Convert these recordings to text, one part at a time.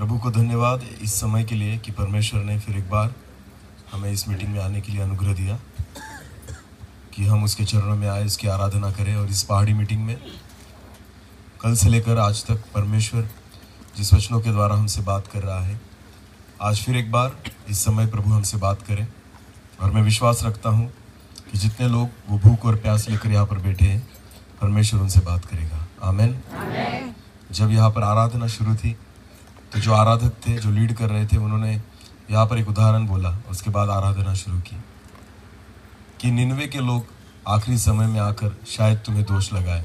प्रभु को धन्यवाद इस समय के लिए कि परमेश्वर ने फिर एक बार हमें इस मीटिंग में आने के लिए अनुग्रह दिया कि हम उसके चरणों में आए, उसकी आराधना करें। और इस पहाड़ी मीटिंग में कल से लेकर आज तक परमेश्वर जिस वचनों के द्वारा हमसे बात कर रहा है, आज फिर एक बार इस समय प्रभु हमसे बात करें। और मैं विश्वास रखता हूँ कि जितने लोग वो भूख और प्यास लेकर यहाँ पर बैठे हैं, परमेश्वर उनसे बात करेगा। आमीन। जब यहाँ पर आराधना शुरू थी तो जो आराधक थे, जो लीड कर रहे थे, उन्होंने यहाँ पर एक उदाहरण बोला, उसके बाद आराधना शुरू की कि निनवे के लोग आखिरी समय में आकर शायद तुम्हें दोष लगाए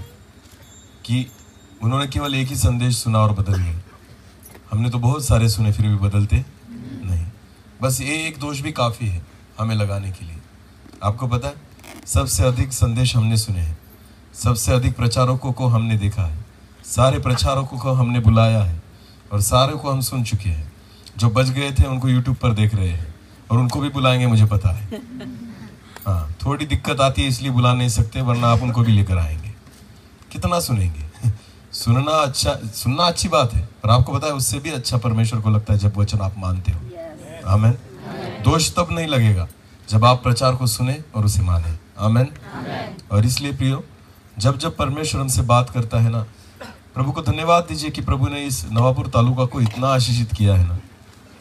कि उन्होंने केवल एक ही संदेश सुना और बदल गए। हमने तो बहुत सारे सुने फिर भी बदलते नहीं। बस ये एक दोष भी काफ़ी है हमें लगाने के लिए। आपको पता है, सबसे अधिक संदेश हमने सुने हैं, सबसे अधिक प्रचारकों को हमने देखा है, सारे प्रचारकों को हमने बुलाया है और सारे को हम सुन चुके हैं। जो बच गए थे उनको यूट्यूब पर देख रहे हैं और उनको भी बुलाएंगे, मुझे पता है। हाँ, थोड़ी दिक्कत आती है इसलिए बुला नहीं सकते, वरना आप उनको भी लेकर आएंगे। कितना सुनेंगे? सुनना अच्छी बात है, पर आपको पता है उससे भी अच्छा परमेश्वर को लगता है जब वचन आप मानते हो। आमीन। दोष तब नहीं लगेगा जब आप प्रचार को सुने और उसे माने। आमीन। और इसलिए प्रियो, जब जब परमेश्वर हमसे बात करता है ना, प्रभु को धन्यवाद दीजिए कि प्रभु ने इस नवापुर तालुका को इतना आशीषित किया है ना।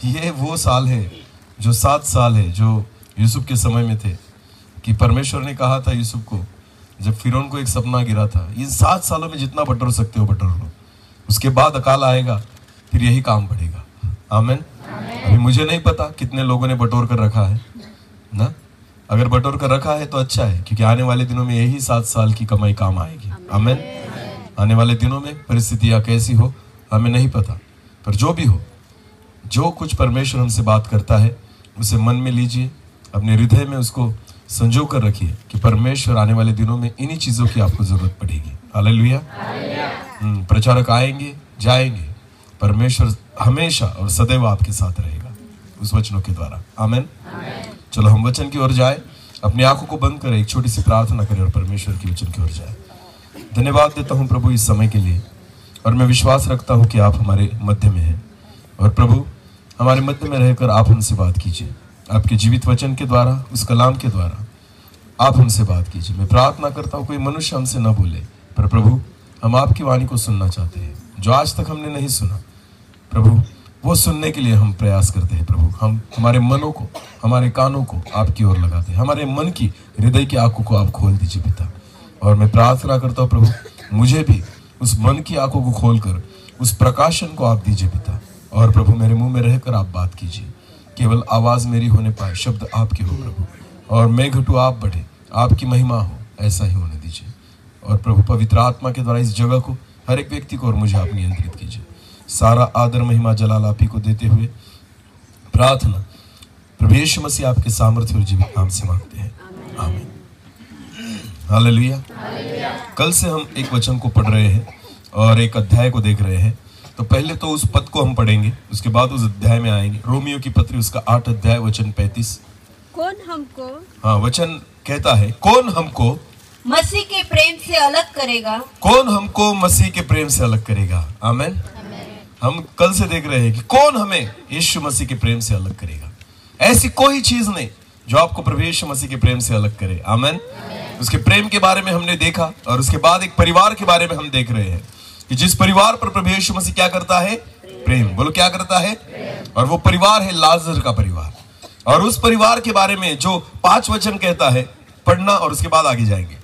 ये वो साल है जो 7 साल है जो यूसुफ के समय में थे कि परमेश्वर ने कहा था यूसुफ को, जब फिरौन को एक सपना गिरा था, इन 7 सालों में जितना बटोर सकते हो बटोर लो, उसके बाद अकाल आएगा, फिर यही काम बढ़ेगा। आमीन। अभी मुझे नहीं पता कितने लोगों ने बटोर कर रखा है ना। अगर बटोर कर रखा है तो अच्छा है, क्योंकि आने वाले दिनों में यही 7 साल की कमाई काम आएगी। आमीन। आने वाले दिनों में परिस्थितियां कैसी हो हमें नहीं पता, पर जो भी हो, जो कुछ परमेश्वर हमसे बात करता है उसे मन में लीजिए, अपने हृदय में उसको संजो कर रखिए कि परमेश्वर आने वाले दिनों में इन्हीं चीज़ों की आपको ज़रूरत पड़ेगी। हालेलुया। प्रचारक आएंगे जाएंगे, परमेश्वर हमेशा और सदैव आपके साथ रहेगा उस वचनों के द्वारा। आमीन। चलो हम वचन की ओर जाए, अपनी आंखों को बंद करें, एक छोटी सी प्रार्थना करें और परमेश्वर की वचन की ओर जाए। धन्यवाद देता हूँ प्रभु इस समय के लिए, और मैं विश्वास रखता हूँ कि आप हमारे मध्य में हैं। और प्रभु, हमारे मध्य में रहकर आप हमसे बात कीजिए, आपके जीवित वचन के द्वारा, उस कलाम के द्वारा आप हमसे बात कीजिए। मैं प्रार्थना करता हूँ कोई मनुष्य हमसे न बोले, पर प्रभु हम आपकी वाणी को सुनना चाहते हैं, जो आज तक हमने नहीं सुना। प्रभु वो सुनने के लिए हम प्रयास करते हैं। प्रभु हम हमारे मनों को, हमारे कानों को आपकी ओर लगाते हैं, हमारे मन की, हृदय की आंखों को आप खोल दीजिए पिता। और मैं प्रार्थना करता हूँ प्रभु, मुझे भी उस मन की आंखों को खोलकर उस प्रकाशन को आप दीजिए पिता। और प्रभु मेरे मुंह में रहकर आप बात कीजिए, केवल आवाज़ मेरी होने पाए, शब्द आपके हो प्रभु, और मैं घटू आप बढ़े, आपकी महिमा हो, ऐसा ही होने दीजिए। और प्रभु पवित्र आत्मा के द्वारा इस जगह को, हर एक व्यक्ति को और मुझे आप नियंत्रित कीजिए। सारा आदर महिमा जलाल आप ही को देते हुए प्रार्थना प्रभु यीशु मसीह आपके सामर्थ्य और जीवित नाम से मांगते हैं। आमीन। हालेलुया। कल से हम एक वचन को पढ़ रहे हैं और एक अध्याय को देख रहे हैं। तो पहले तो उस पद को हम पढ़ेंगे, उसके बाद उस अध्याय में आएंगे। रोमियो की पत्री उसका 8 अध्याय वचन 35। कौन हमको, हाँ, वचन कहता है, कौन हमको मसीह के प्रेम से अलग करेगा? कौन हमको मसीह के प्रेम से अलग करेगा? आमीन। हम कल से देख रहे हैं कि कौन हमें यीशु मसीह के प्रेम से अलग करेगा। ऐसी कोई चीज नहीं जो आपको प्रभु यीशु मसीह के प्रेम से अलग करे। आमीन। उसके प्रेम के बारे में हमने देखा, और उसके बाद एक परिवार के बारे में हम देख रहे हैं कि जिस परिवार पर प्रभु यीशु मसीह क्या करता है? प्रेम। बोलो क्या करता है? और वो परिवार है लाजर का परिवार। और उस परिवार के बारे में जो 5 वचन कहता है, पढ़ना और उसके बाद आगे जाएंगे।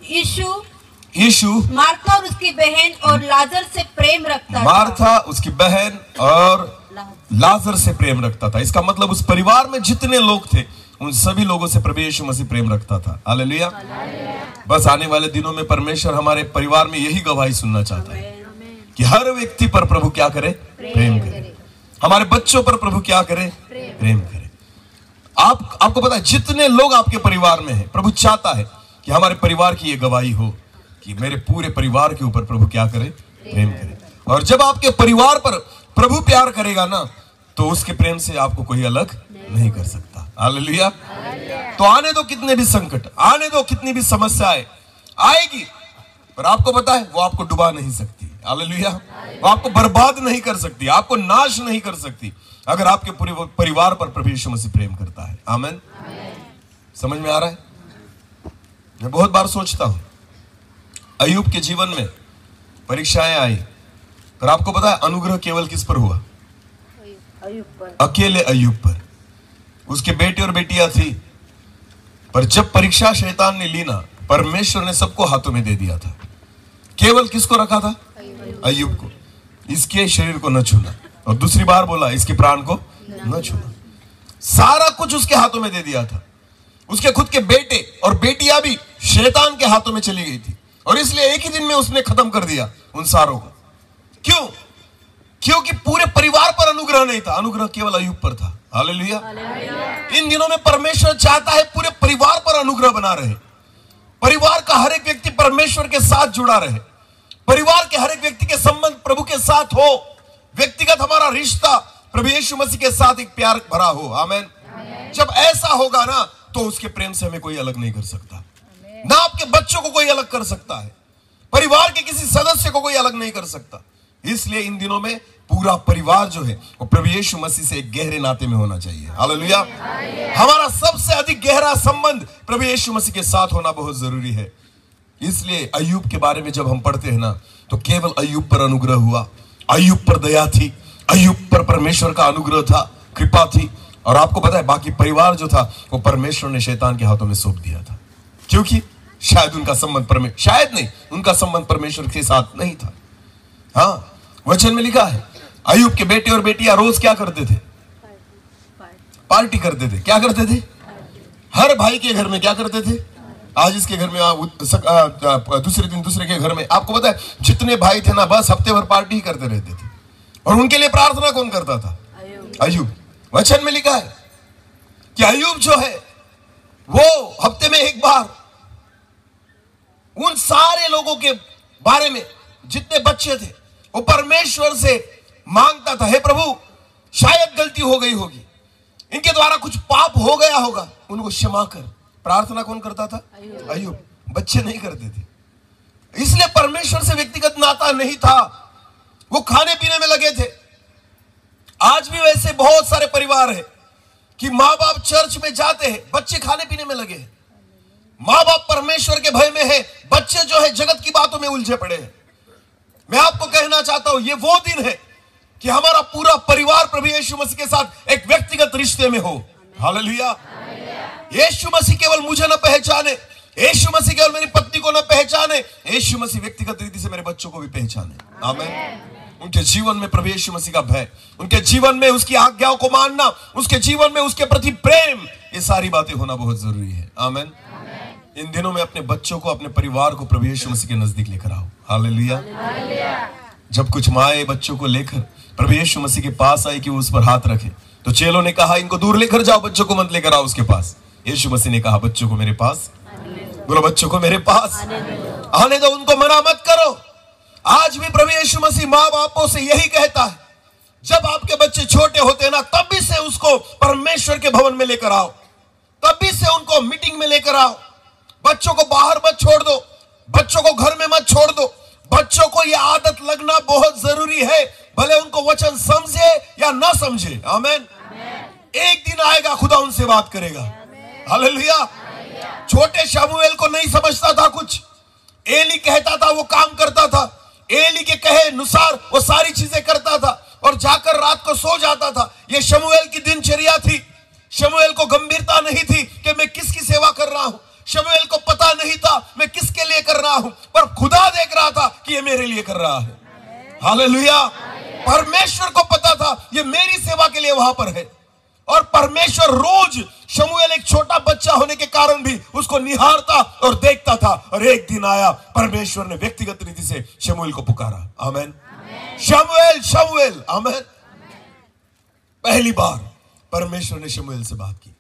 यीशु मार्था और उसकी बहन और लाजर से प्रेम रखता था। मार्था, उसकी बहन और लाजर से प्रेम रखता था। इसका मतलब उस परिवार में जितने लोग थे उन सभी लोगों से प्रभु यीशु मसीह प्रेम रखता था। हालेलुया। बस आने वाले दिनों में परमेश्वर हमारे परिवार में यही गवाही सुनना चाहता है कि हर व्यक्ति पर प्रभु क्या करे? प्रेम करे। हमारे बच्चों पर प्रभु क्या करे? प्रेम करे। आपको पता है, जितने लोग आपके परिवार में हैं, प्रभु चाहता है कि हमारे परिवार की ये गवाही हो कि मेरे पूरे परिवार के ऊपर प्रभु क्या करे? प्रेम करे। और जब आपके परिवार पर प्रभु प्यार करेगा ना, तो उसके प्रेम से आपको कोई अलग नहीं कर सकता। हालेलुया। तो आने दो कितने भी संकट, आने दो कितनी भी समस्याएं आएगी, पर आपको पता है वो आपको डुबा नहीं सकती। हालेलुया। वो आपको बर्बाद नहीं कर सकती, आपको नाश नहीं कर सकती, अगर आपके पूरे परिवार पर प्रभु यीशु मसीह प्रेम करता है। आमीन। समझ में आ रहा है? मैं बहुत बार सोचता हूं, अय्यूब के जीवन में परीक्षाएं आई, पर आपको पता है अनुग्रह केवल किस पर हुआ? अय्यूब पर। अकेले अय्यूब पर। उसके बेटे और बेटियां थी, पर जब परीक्षा शैतान ने ली ना, परमेश्वर ने सबको हाथों में दे दिया था। केवल किसको रखा था? अय्यूब को। इसके शरीर को न छूना, और दूसरी बार बोला इसके प्राण को न छूना। सारा कुछ उसके हाथों में दे दिया था। उसके खुद के बेटे और बेटियां भी शैतान के हाथों में चली गई थी, और इसलिए एक ही दिन में उसने खत्म कर दिया उन सारों को। क्यों? क्योंकि पूरे परिवार पर अनुग्रह नहीं था, अनुग्रह केवल अय्यूब पर था। हालेलुया। इन दिनों में परमेश्वर चाहता है पूरे परिवार पर अनुग्रह बना रहे, परिवार का हर एक व्यक्ति परमेश्वर के साथ जुड़ा रहे, परिवार के हर एक व्यक्ति के संबंध प्रभु के साथ हो, व्यक्तिगत हमारा रिश्ता प्रभु यीशु मसीह के साथ एक प्यार भरा हो। आमीन। जब ऐसा होगा ना, तो उसके प्रेम से हमें कोई अलग नहीं कर सकता, ना आपके बच्चों को कोई अलग कर सकता है, परिवार के किसी सदस्य को कोई अलग नहीं कर सकता। इसलिए इन दिनों में पूरा परिवार जो है वो प्रभु यीशु मसीह से एक गहरे नाते में होना चाहिए। हालेलुया। हमारा सबसे अधिक गहरा संबंध प्रभु यीशु मसीह के साथ होना बहुत जरूरी है। इसलिए अय्यूब के बारे में जब हम पढ़ते हैं ना, तो केवल अय्यूब पर अनुग्रह हुआ, अय्यूब पर दया थी, अय्यूब पर परमेश्वर का अनुग्रह था, कृपा थी। और आपको पता है बाकी परिवार जो था वो परमेश्वर ने शैतान के हाथों में सौंप दिया था, क्योंकि शायद उनका संबंध उनका संबंध परमेश्वर के साथ नहीं था। हाँ, वचन में लिखा है अय्यूब के बेटे और बेटियां रोज क्या करते थे? पार्टी करते थे। क्या करते थे? हर भाई के घर में क्या करते थे? आज इसके घर में, दूसरे दिन दूसरे के घर में। आपको पता है जितने भाई थे ना, बस हफ्ते भर पार्टी करते रहते थे। और उनके लिए प्रार्थना कौन करता था? अय्यूब। वचन में लिखा है कि अय्यूब जो है वो हफ्ते में एक बार उन सारे लोगों के बारे में, जितने बच्चे थे, वो परमेश्वर से मांगता था, हे प्रभु शायद गलती हो गई होगी, इनके द्वारा कुछ पाप हो गया होगा, उनको क्षमा कर। प्रार्थना कौन करता था? अय्यूब। बच्चे नहीं करते थे। इसलिए परमेश्वर से व्यक्तिगत नाता नहीं था, वो खाने पीने में लगे थे। आज भी वैसे बहुत सारे परिवार है कि माँ बाप चर्च में जाते हैं, बच्चे खाने पीने में लगे हैं। माँ बाप परमेश्वर के भय में है, बच्चे जो है जगत की बातों में उलझे पड़े हैं। मैं आपको कहना चाहता हूं, ये वो दिन है कि हमारा पूरा परिवार प्रभु यीशु मसीह के साथ एक व्यक्तिगत रिश्ते में हो। हालेलुया। यीशु मसीह केवल मुझे न पहचाने, यीशु मसीह केवल मेरी पत्नी को न पहचाने, यीशु मसीह व्यक्तिगत रीति से मेरे बच्चों को भी पहचाने। आमीन। उनके जीवन में प्रभु यीशु मसीह का भय, उनके जीवन में उसकी आज्ञाओं को मानना, उसके जीवन में उसके प्रति प्रेम, ये सारी बातें होना बहुत जरूरी है। आमीन। इन दिनों में अपने बच्चों को, अपने परिवार को प्रभु यीशु मसीह के नजदीक लेकर आओ। हालेलुया। जब कुछ माए बच्चों को लेकर प्रभु यीशु मसीह के पास आई कि वो उस पर हाथ रखे, तो चेलों ने कहा इनको दूर लेकर जाओ, बच्चों को मत लेकर आओ उसके पास। यीशु मसीह ने कहा बच्चों को मेरे पास, बोलो बच्चों को मेरे पास आने दो, उनको मना मत करो। आज भी प्रभु यीशु मसीह माँ बापों से यही कहता है, जब आपके बच्चे छोटे होते हैं ना, तब भी से उसको परमेश्वर के भवन में लेकर आओ, तब भी से उनको मीटिंग में लेकर आओ। बच्चों को बाहर मत छोड़ दो, बच्चों को घर में मत छोड़ दो। बच्चों को यह आदत लगना बहुत जरूरी है, भले उनको वचन समझे या ना समझे। आमीन। एक दिन आएगा खुदा उनसे बात करेगा। हालेलुया। छोटे शमूएल को नहीं समझता था कुछ, एली कहता था वो काम करता था, एली के कहे अनुसार वो सारी चीजें करता था और जाकर रात को सो जाता था। ये शमूएल की दिनचर्या थी। शमूएल को गंभीरता नहीं थी कि मैं किसकी सेवा कर रहा हूं, शमूएल को पता नहीं था मैं किसके लिए कर रहा हूं, पर खुदा देख रहा था कि ये मेरे लिए कर रहा है। हालेलुया। परमेश्वर को पता था ये मेरी सेवा के लिए वहां पर है, और परमेश्वर रोज शमूएल एक छोटा बच्चा होने के कारण भी उसको निहारता और देखता था। और एक दिन आया, परमेश्वर ने व्यक्तिगत रीति से शमूएल को पुकारा। आमीन। शमूएल शमूएल। आमीन। पहली बार परमेश्वर ने शमूएल से बात की।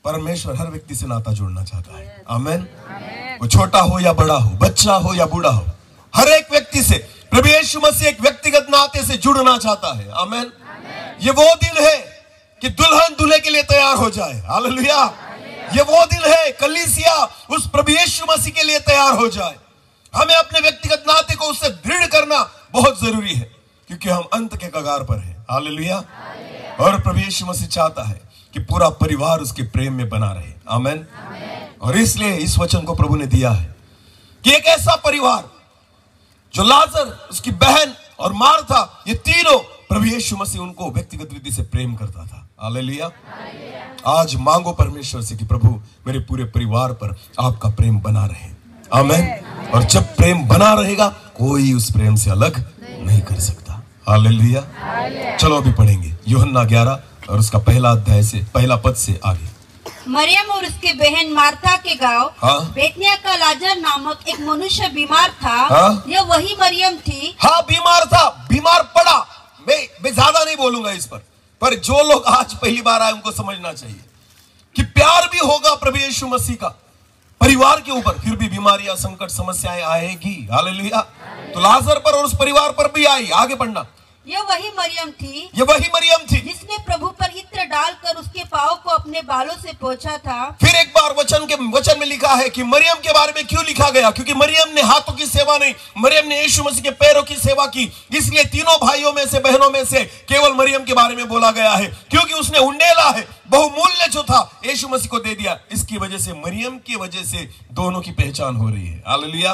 परमेश्वर हर व्यक्ति से नाता जोड़ना चाहता है। आमीन। वो छोटा हो या बड़ा हो, बच्चा हो या बूढ़ा हो, हर एक व्यक्ति से प्रभु यीशु मसीह एक व्यक्तिगत नाते से जुड़ना चाहता है। आमीन। ये वो दिन है कि दुल्हन दूल्हे के लिए तैयार हो जाए। हालेलुया। ये वो दिन है कलीसिया उस प्रभु यीशु मसीह के लिए तैयार हो जाए। हमें अपने व्यक्तिगत नाते को उससे दृढ़ करना क्योंकि हम अंत के कगार पर हैं। हालेलुया। और प्रभु यीशु मसीह चाहता है कि पूरा परिवार उसके प्रेम में बना रहे। आमेन। और इसलिए इस वचन को प्रभु ने दिया है कि एक ऐसा परिवार जो लाजर, उसकी बहन और मार्था, ये तीनों प्रभु यीशु मसीह उनको व्यक्तिगत रीति से प्रेम करता था। हालेलुया। आज मांगो परमेश्वर से कि प्रभु मेरे पूरे परिवार पर आपका प्रेम बना रहे। आमेन। और जब प्रेम बना रहेगा कोई उस प्रेम से अलग नहीं कर सकता। हालेलुया। चलो अभी पढ़ेंगे यूहन्ना 11 और उसका पहला पद से आगे। मरियम और उसकी बहन मार्था के गांव बेतनिया का लाजर नामक एक मनुष्य बीमार था। यह वही मरियम थी। हाँ, बीमार था, बीमार पड़ा। मैं ज्यादा नहीं बोलूंगा इस पर जो लोग आज पहली बार आए उनको समझना चाहिए कि प्यार भी होगा प्रभु यीशु मसीह का परिवार के ऊपर, फिर भी बीमारियां, संकट, समस्याएं आएगी। हालेलुया। तो लाजर पर और उस परिवार पर भी आई। आगे पढ़ना। यह वही मरियम थी जिसने प्रभु पर इत्र डालकर उसके पांव को अपने बालों से पोंछा था। फिर एक बार वचन में लिखा है कि मरियम के बारे में क्यों लिखा गया, क्योंकि मरियम ने हाथों की सेवा नहीं, मरियम ने यीशु मसीह के पैरों की सेवा की। इसलिए तीनों भाइयों में से, बहनों में से केवल मरियम के बारे में बोला गया है, क्योंकि उसने उंडेला है, बहुमूल्य जो था यीशु मसीह को दे दिया। इसकी वजह से, मरियम की वजह से दोनों की पहचान हो रही है। हालेलुया।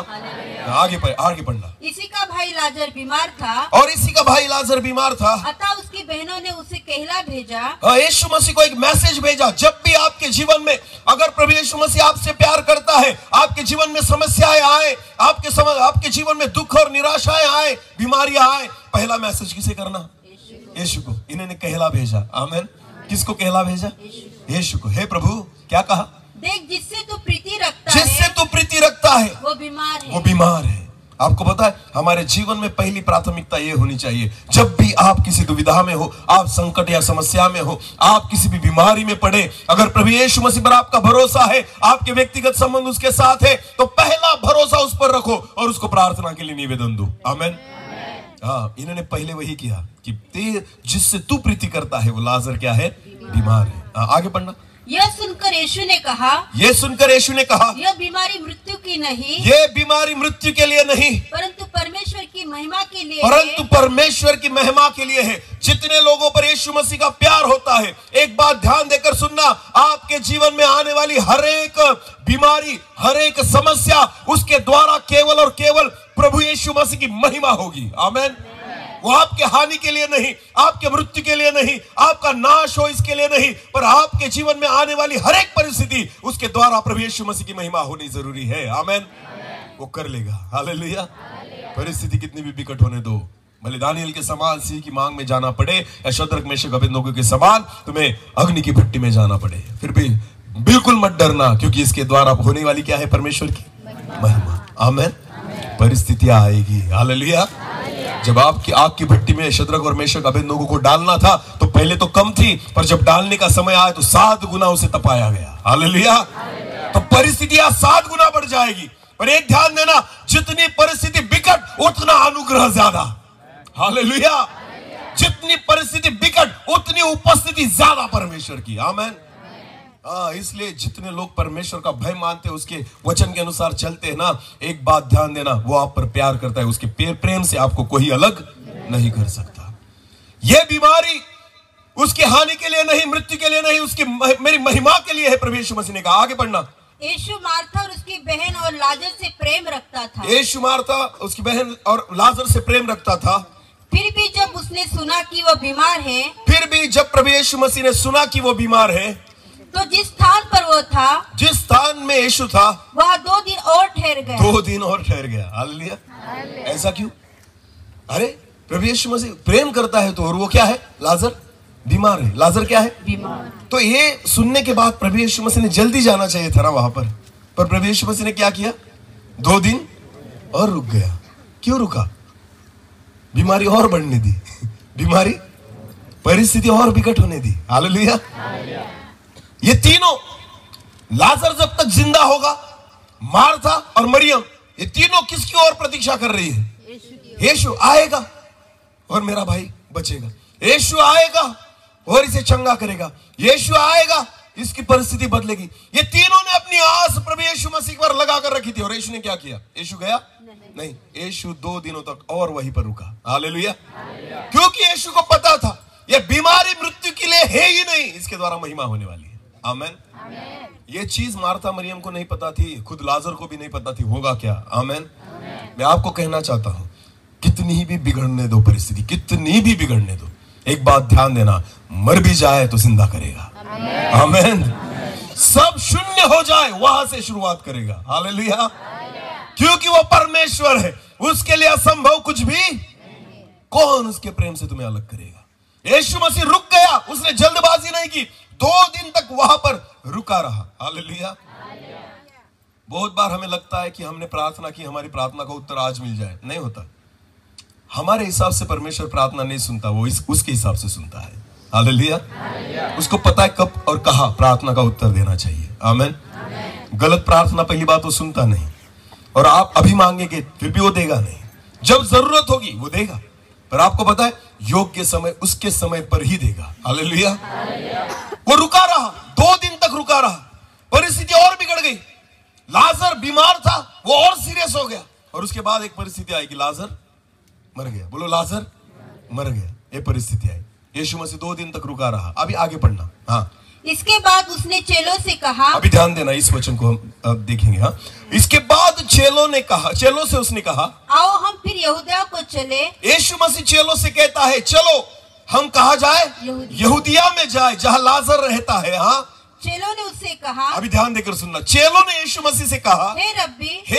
आगे पढ़ना। इसी का भाई लाजर बीमार था। और इसी का भाई लाजर बीमार था। अतः उसकी बहनों ने उसे कहला भेजा। यीशु मसीह को एक मैसेज भेजा। जब भी आपके जीवन में अगर प्रभु यीशु मसीह आपसे प्यार करता है, आपके जीवन में समस्याएं आए, आपके जीवन में दुख और निराशाएं आए, बीमारियां आए, पहला मैसेज किसे करना? यीशु को। इन्होंने कहला भेजा। आमीन। किसको कहला भेजा? यीशु को। हे प्रभु, क्या कहा? देख, जिससे तू प्रीति रखता है वो बीमार है। आपको पता है, हमारे जीवन में पहली प्राथमिकता ये होनी चाहिए, जब भी आप किसी दुविधा में हो, आप संकट या समस्या में हो, आप किसी भी बीमारी में पड़े, अगर प्रभु यीशु मसीह पर आपका भरोसा है, आपके व्यक्तिगत संबंध उसके साथ है, तो पहला भरोसा उस पर रखो और उसको प्रार्थना के लिए निवेदन दो। आमीन। हाँ, इन्होंने पहले वही किया कि जिससे तू प्रीति करता है वो लाजर क्या है? बीमार है। आगे पढ़ना। यह सुनकर यीशु ने कहा, यह बीमारी मृत्यु की नहीं, ये बीमारी मृत्यु के लिए नहीं, परंतु परमेश्वर की महिमा के लिए है। जितने लोगों पर यीशु मसीह का प्यार होता है, एक बात ध्यान देकर सुनना, आपके जीवन में आने वाली हर एक बीमारी, हर एक समस्या, उसके द्वारा केवल और केवल प्रभु यीशु मसीह की महिमा होगी। आमीन। वो आपके हानि के लिए नहीं, आपके मृत्यु के लिए नहीं, आपका नाश हो इसके लिए नहीं, पर आपके जीवन में आने वाली हर एक परिस्थिति उसके द्वारा प्रभु यीशु मसीह की महिमा होनी जरूरी है। आमीन। वो कर लेगा। हालेलुया। परिस्थिति कितनी भी विकट होने दो, भले दानियल के समान सिंह की मांग में जाना पड़े या शद्रक मेशक अबेदनगो के समान तुम्हें अग्नि की भट्टी में जाना पड़े, फिर भी बिल्कुल मत डरना, क्योंकि इसके द्वारा होने वाली क्या है? परमेश्वर की महिमा। आमीन। परिस्थितियां आएगी। हालेलुया। जब आपकी आग की भट्टी में शद्रक और मेशक अबेदनगो को डालना था तो पहले तो कम थी, पर जब डालने का समय आया तो 7 गुना उसे तपाया गया। हालेलुया। तो परिस्थितियां 7 गुना बढ़ जाएगी, पर एक ध्यान देना, जितनी परिस्थिति विकट उतना अनुग्रह ज्यादा। हालेलुया। जितनी परिस्थिति विकट उतनी उपस्थिति ज्यादा परमेश्वर की। आमीन। इसलिए जितने लोग परमेश्वर का भय मानते हैं, उसके वचन के अनुसार चलते हैं ना, एक बात ध्यान देना, वो आप पर प्यार करता है, उसके प्रेम से आपको कोई अलग नहीं कर सकता। यह बीमारी उसकी हानि के लिए नहीं, मृत्यु के लिए नहीं, उसकी मेरी महिमा के लिए है, प्रभु यीशु मसीह ने कहा। आगे पढ़ना। यीशु मार्था और उसकी बहन और लाजर से प्रेम रखता था। यीशु मार्था उसकी बहन और लाजर से प्रेम रखता था। फिर भी जब उसने सुना कि वो बीमार है, जब प्रभु यीशु मसीह ने सुना कि वो बीमार है, तो जिस स्थान पर वो था, जिस स्थान में यीशु था, वहाँ 2 दिन और ठहर गया। 2 दिन और ठहर गया। हालेलुया। ऐसा क्यों? अरे प्रभु यीशु मसीह प्रेम करता है तो, और वो क्या है? लाजर बीमार है। लाजर क्या है? बीमार। तो ये सुनने के बाद प्रभु यीशु मसीह ने जल्दी जाना चाहिए था ना वहां पर प्रभु यीशु मसीह ने क्या किया? 2 दिन और रुक गया। क्यों रुका? बीमारी और बढ़ने दी, बीमारी परिस्थिति और विकट होने दी। हालेलुया। ये तीनों, लाजर जब तक जिंदा होगा, मार्था और मरियम, ये तीनों किसकी ओर प्रतीक्षा कर रही है? यीशु आएगा और मेरा भाई बचेगा, यीशु आएगा और इसे चंगा करेगा, यीशु आएगा, इसकी परिस्थिति बदलेगी। ये तीनों ने अपनी आस प्रभु यीशु मसीह पर लगा कर रखी थी, और यीशु ने क्या किया? यीशु गया नहीं, यीशु 2 दिनों तक और वहीं पर रुका। हालेलुया। क्योंकि यीशु को पता था ये बीमारी मृत्यु के लिए है ही नहीं, इसके द्वारा महिमा होने वाली है। आमेन। ये चीज मार्था मरियम को नहीं पता थी, खुद लाजर को भी नहीं पता थी होगा क्या। आमेन। मैं आपको कहना चाहता हूं, कितनी भी बिगड़ने दो परिस्थिति, कितनी भी बिगड़ने दो, एक बात ध्यान देना, मर भी जाए तो जिंदा करेगा। आमेन। सब शून्य हो जाए वहां से शुरुआत करेगा। हालेलुया। क्योंकि वो परमेश्वर है, उसके लिए असंभव कुछ भी। कौन उसके प्रेम से तुम्हें अलग करेगा। यीशु मसीह रुक गया, उसने जल्दबाजी नहीं की, 2 दिन तक वहां पर रुका रहा। हालेलुया। बहुत बार हमें लगता है कि हमने प्रार्थना की, हमारी प्रार्थना का उत्तर आज मिल जाए, नहीं होता। हमारे हिसाब से परमेश्वर प्रार्थना नहीं सुनता, वो उसके हिसाब से सुनता है। हालेलुया। उसको पता है कब और कहां प्रार्थना का उत्तर देना चाहिए। आमेन। गलत प्रार्थना पहली बात वो सुनता नहीं, और आप अभी मांगेंगे फिर भी वो देगा नहीं। जब जरूरत होगी वो देगा, पर आपको पता है योग्य समय उसके समय पर ही देगा। हालेलुया। वो रुका रहा, 2 दिन तक रुका रहा, परिस्थिति और बिगड़ गई। लाजर बीमार था, वो और सीरियस हो गया, और उसके बाद एक परिस्थिति आई कि लाजर मर गया। बोलो लाजर मर गया, ये परिस्थिति आई। यीशु मसीह 2 दिन तक रुका रहा। अभी आगे पढ़ना। हाँ, इसके बाद उसने चेलों से कहा, अभी ध्यान देना, इस वचन को हम अब देखेंगे। हाँ, इसके बाद चेलों से उसने कहा, आओ हम फिर यहूदा को चले। यीशु मसीह चेलों से कहता है चलो हम कहा जाए, यहूदिया में जाए जहां लाजर रहता है। हाँ, चेलों ने उससे कहा, अभी ध्यान देकर सुनना, चेलों ने यीशु मसीह से कहा, हे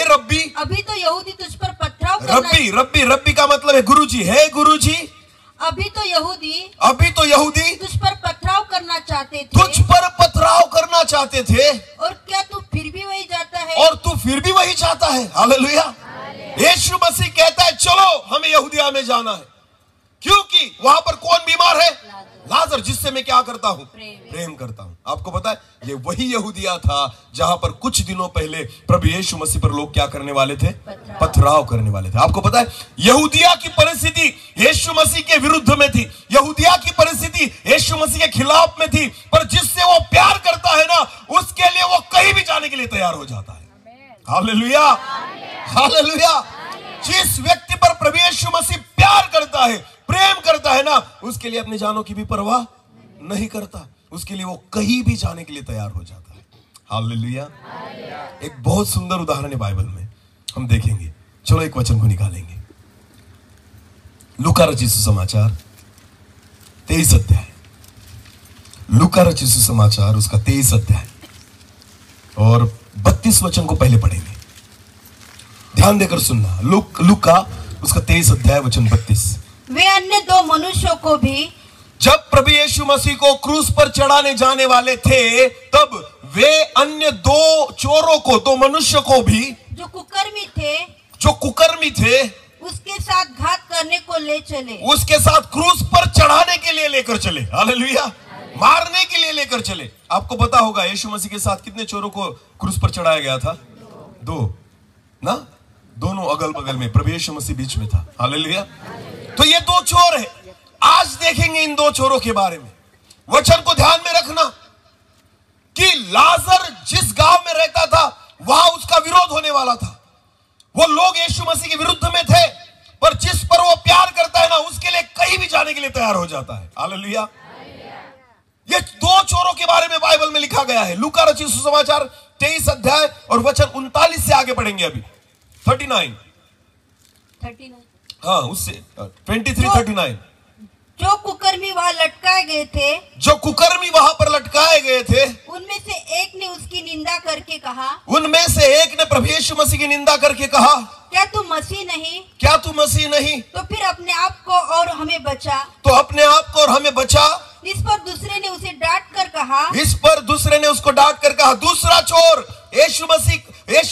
रब्बी, अभी तो यहूदी तुझ पर पथराव रब्बी का मतलब है गुरुजी। है गुरुजी, अभी तो यहूदी तुझ पर पथराव करना चाहते थे। तुझ पर पथराव करना चाहते थे, और क्या तू फिर भी वही जाता है? और तू फिर भी वही चाहता है। हालेलुया। यीशु मसीह कहता है चलो हमें यहूदिया में जाना है, क्योंकि वहां पर कौन बीमार है? लाजर, जिससे मैं क्या करता हूं? प्रेम करता हूं। आपको पता है ये वही यहूदिया था जहां पर कुछ दिनों पहले प्रभु यीशु मसीह पर लोग क्या करने वाले थे? पथराव करने वाले थे। आपको पता है यहूदिया की परिस्थिति यीशु मसीह के विरुद्ध में थी, यहूदिया की परिस्थिति यीशु मसीह के खिलाफ में थी, पर जिससे वो प्यार करता है ना, उसके लिए वो कहीं भी जाने के लिए तैयार हो जाता है। Hallelujah, hallelujah. जिस व्यक्ति पर प्रभु यीशु मसीह प्यार करता है, प्रेम करता है ना, उसके लिए अपनी जानों की भी परवाह नहीं करता, उसके लिए वो कहीं भी जाने के लिए तैयार हो जाता है। हालेलुया। एक बहुत सुंदर उदाहरण है बाइबल में, हम देखेंगे। चलो एक वचन को निकालेंगे, लूका रचित सुसमाचार 23 अध्याय। लूका रचित सुसमाचार उसका 23 अध्याय और 32 वचन को पहले पढ़ेंगे। ध्यान देकर सुनना। लूका उसका 23 अध्याय वचन 32। वे अन्य 2 मनुष्यों को भी, जब प्रभु यीशु मसीह को क्रूस पर चढ़ाने जाने वाले थे, तब वे अन्य 2 चोरों को, 2 मनुष्य को भी, जो कुकर्मी थे, उसके साथ घात करने को ले चले। उसके साथ क्रूस पर चढ़ाने के लिए लेकर चले। हालेलुया। मारने के लिए लेकर चले। आपको पता होगा यीशु मसीह के साथ कितने चोरों को क्रूस पर चढ़ाया गया था? 2 ना, दोनों अगल बगल में, प्रभु यीशु मसीह बीच में था। हालेलुया। तो ये 2 चोर है। आज देखेंगे इन 2 चोरों के बारे में। वचन को ध्यान में रखना कि लाजर जिस गांव में रहता था वहां उसका विरोध होने वाला था। वो लोग यीशु मसीह के विरुद्ध में थे, पर जिस पर वो प्यार करता है ना, उसके लिए कहीं भी जाने के लिए तैयार हो जाता है। हालेलुया। ये 2 चोरों के बारे में बाइबल में लिखा गया है। लूका रचित सुसमाचार 23 अध्याय और वचन 39 से आगे पढ़ेंगे। अभी 39, हाँ उससे 23-39। जो कुकर्मी वहां लटकाए गए थे, जो कुकर्मी वहां पर लटकाए गए थे, उनमें से एक ने उसकी निंदा करके कहा, उनमें से एक ने प्रभु यीशु मसीह की निंदा करके कहा, क्या तू मसीह नहीं? क्या तू मसीह नहीं? तो फिर अपने आप को और हमें बचा। तो अपने आप को और हमें बचा। इस पर दूसरे ने उसे डांट कर कहा, इस पर दूसरे ने उसको डांट कर कहा। दूसरा चोर यीशु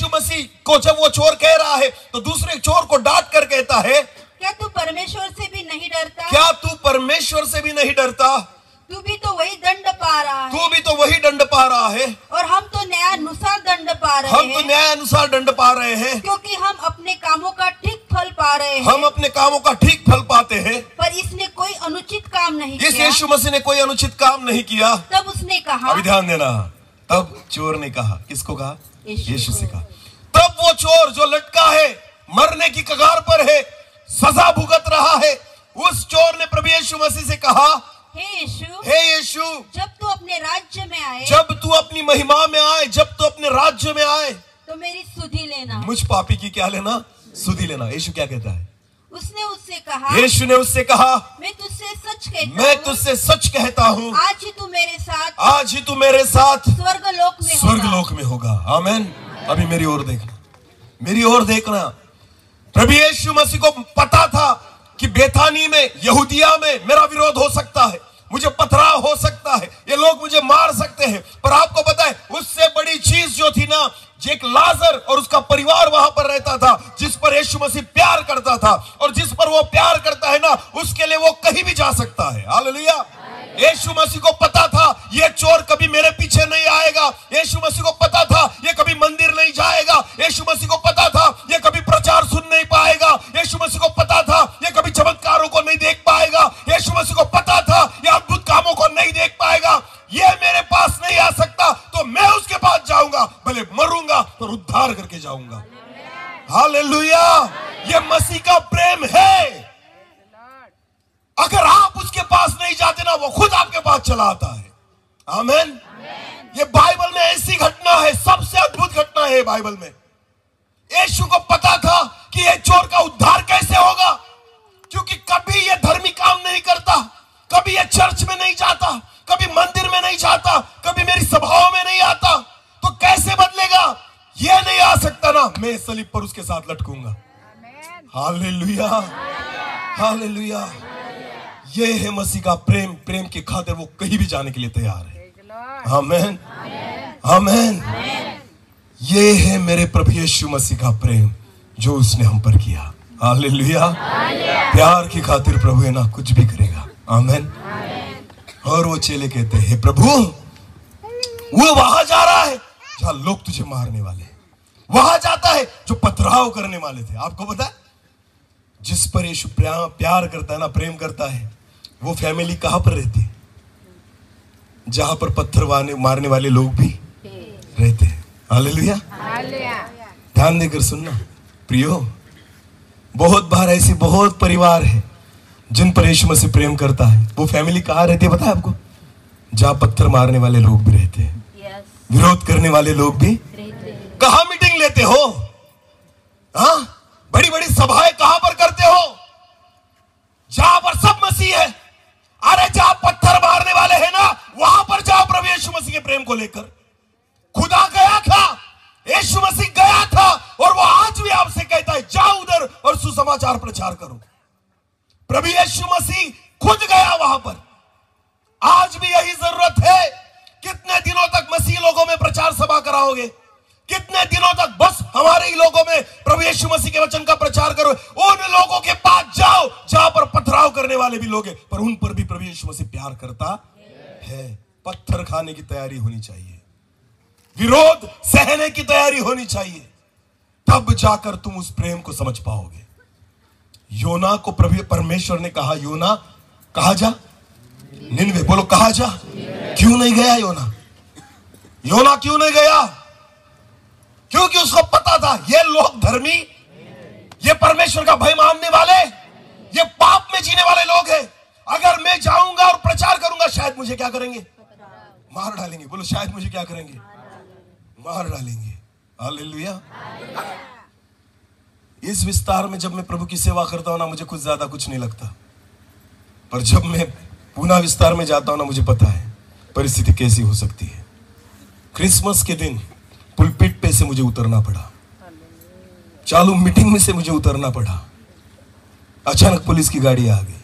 मसीह को जब वो चोर कह रहा है, तो दूसरे चोर को डांट कर कहता है, क्या तू परमेश्वर से भी नहीं डरता? क्या तू परमेश्वर से भी नहीं डरता? तू भी तो वही दंड पा रहा है। तू भी तो वही दंड पा रहा है, और हम तो न्यायानुसार दंड पा रहे हैं। हम तो न्यायानुसार दंड पा रहे हैं, क्योंकि हम अपने कामों का ठीक फल पा रहे हैं। हम अपने कामों का ठीक फल पाते हैं, पर इसने कोई अनुचित काम नहीं इस किया। यीशु मसीह ने कोई अनुचित काम नहीं किया। तब उसने कहा, अभी ध्यान देना, तब चोर ने कहा, किसको कहा? यीशु से कहा। तब वो चोर जो लटका है, मरने की कगार पर है, सजा भुगत रहा है, उस चोर ने प्रभु यीशु मसीह से कहा, हे यीशु, जब तू अपने राज्य में आए, जब तू अपनी महिमा में आए, जब तू अपने राज्य में आए, तो मेरी सुधि लेना। मुझ पापी की क्या लेना? सुधि लेना। यीशु क्या कहता है? उसने उससे कहा, यीशु ने उससे कहा, मैं तुझसे सच कहता हूँ, आज ही तू मेरे साथ स्वर्गलोक में होगा। आमीन। अभी मेरी ओर देखना। प्रभु यीशु मसीह को पता था कि बेथानी में, यहूदिया में मेरा विरोध हो सकता है, मुझे पथराव हो सकता है, ये लोग मुझे मार सकते हैं, पर आपको पता है उससे बड़ी चीज जो थी ना, एक लाजर और उसका परिवार वहां पर रहता था, जिस पर यीशु मसीह प्यार करता था, और जिस पर वो प्यार करता है ना, उसके लिए वो कहीं भी जा सकता है। हालेलुया। यीशु मसीह को पता था ये चोर कभी मेरे पीछे नहीं आएगा। यीशु मसीह को पता था ये कभी मंदिर नहीं जाएगा। यीशु मसीह को पता था ये कभी प्रचार सुन नहीं पाएगा। यीशु मसीह को पता था ये कभी चमत्कारों को नहीं देख पाएगा। यीशु मसीह को पता था ये अद्भुत कामों को नहीं देख पाएगा। ये मेरे पास नहीं आ सकता, तो मैं उसके पास जाऊंगा, भले मरूंगा पर उद्धार करके जाऊंगा। हालेलुया। ये मसीह का प्रेम है। अगर आप उसके पास नहीं जाते ना, वो खुद आपके पास चला आता है। आमीन। ये बाइबल में ऐसी घटना है, सबसे अद्भुत घटना है बाइबल में। यीशु को पता था कि ये चोर का उद्धार कैसे होगा, क्योंकि कभी ये धर्मी काम नहीं करता, कभी ये चर्च में नहीं जाता, कभी मंदिर में नहीं जाता, कभी मेरी सभाओं में नहीं आता, तो कैसे बदलेगा? ये नहीं आ सकता ना, मैं सलीब पर उसके साथ लटकूंगा। Hallelujah, hallelujah. ये है मसीह का प्रेम। प्रेम की खातिर वो कहीं भी जाने के लिए तैयार है। आमीन, आमीन। ये है मेरे प्रभु यीशु मसीह का प्रेम जो उसने हम पर किया। हालेलुया। प्यार की खातिर प्रभु है ना कुछ भी करेगा। आमीन। और वो चेले कहते हैं, प्रभु वो वहां जा रहा है जहां लोग तुझे मारने वाले, वहां जाता है जो पथराव करने वाले थे। आपको पता है जिस पर यीशु प्यार करता है ना, प्रेम करता है, वो फैमिली कहां पर रहती है? जहां पर पत्थर मारने वाले लोग भी रहते हैं। हालेलुया। ध्यान देकर सुनना प्रियो, बहुत बार ऐसे बहुत परिवार है जिन पर यीशु मसीह प्रेम करता है। वो फैमिली कहां रहती है पता है आपको? जहां पत्थर मारने वाले लोग भी रहते हैं, विरोध करने वाले लोग भी। कहां मीटिंग लेते हो? हाँ, बड़ी बड़ी सभाएं कहां पर करते हो? जहां पर सब मसीह है। अरे जहां पत्थर मारने वाले हैं ना, वहां पर जाओ प्रभु यीशु मसीह के प्रेम को लेकर। खुदा गया था, यीशु मसीह गया था, और वो आज भी आपसे कहता है जाओ उधर और सुसमाचार प्रचार करो। प्रभु यीशु मसीह खुद गया वहां पर। आज भी यही जरूरत है। कितने दिनों तक मसीह लोगों में प्रचार सभा कराओगे? कितने दिनों तक बस हमारे ही लोगों में प्रभु यीशु मसीह के वचन का प्रचार करो? उन लोगों के पास जाओ जहां पर पथराव करने वाले भी लोग हैं, पर उन पर भी प्रभु यीशु मसीह प्यार करता है। पत्थर खाने की तैयारी होनी चाहिए, विरोध सहने की तैयारी होनी चाहिए, तब जाकर तुम उस प्रेम को समझ पाओगे। योना को प्रभु परमेश्वर ने कहा, योना कहा जा निनवे। बोलो कहा जा। क्यों नहीं गया योना? योना क्यों नहीं गया? क्योंकि उसको पता था ये लोग धर्मी, ये परमेश्वर का भय मानने वाले, ये पाप में जीने वाले लोग हैं। अगर मैं जाऊंगा और प्रचार करूंगा, शायद मुझे क्या करेंगे? मार डालेंगे। बोलो शायद मुझे क्या करेंगे? मार डालेंगे। हालेलुया। इस विस्तार में जब मैं प्रभु की सेवा करता हूं ना, मुझे कुछ ज्यादा कुछ नहीं लगता, पर जब मैं पुनः विस्तार में जाता हूं ना, मुझे पता है परिस्थिति कैसी हो सकती है। क्रिसमस के दिन पुलपिट पे से मुझे उतरना पड़ा, चालू मीटिंग में से मुझे उतरना पड़ा। अचानक पुलिस की गाड़ी आ गई,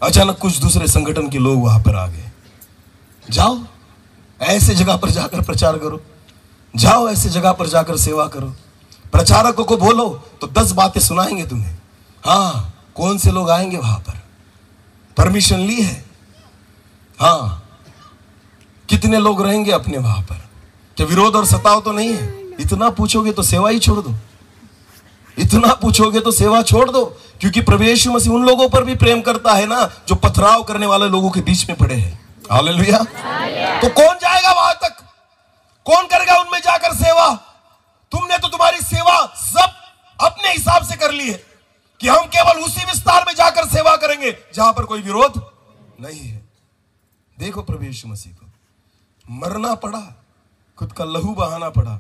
अचानक कुछ दूसरे संगठन के लोग वहां पर आ गए। जाओ ऐसे जगह पर जाकर प्रचार करो, जाओ ऐसे जगह पर जाकर सेवा करो। प्रचारकों को बोलो तो 10 बातें सुनाएंगे तुम्हें। हाँ, कौन से लोग आएंगे वहां पर? परमिशन ली है? हाँ, कितने लोग रहेंगे अपने वहां पर? क्या विरोध और सताव तो नहीं है? इतना पूछोगे तो सेवा ही छोड़ दो, इतना पूछोगे तो सेवा छोड़ दो, क्योंकि प्रभु यीशु मसीह उन लोगों पर भी प्रेम करता है ना जो पथराव करने वाले लोगों के बीच में पड़े हैं। हालेलुया। तो कौन जाएगा वहां तक? कौन करेगा उनमें जाकर सेवा? तुमने तो तुम्हारी सेवा सब अपने हिसाब से कर ली है कि हम केवल उसी विस्तार में जाकर सेवा करेंगे, करेंगे जहां पर कोई विरोध नहीं है। देखो प्रभु यीशु मसीह को मरना पड़ा, खुद का लहू बहाना पड़ा,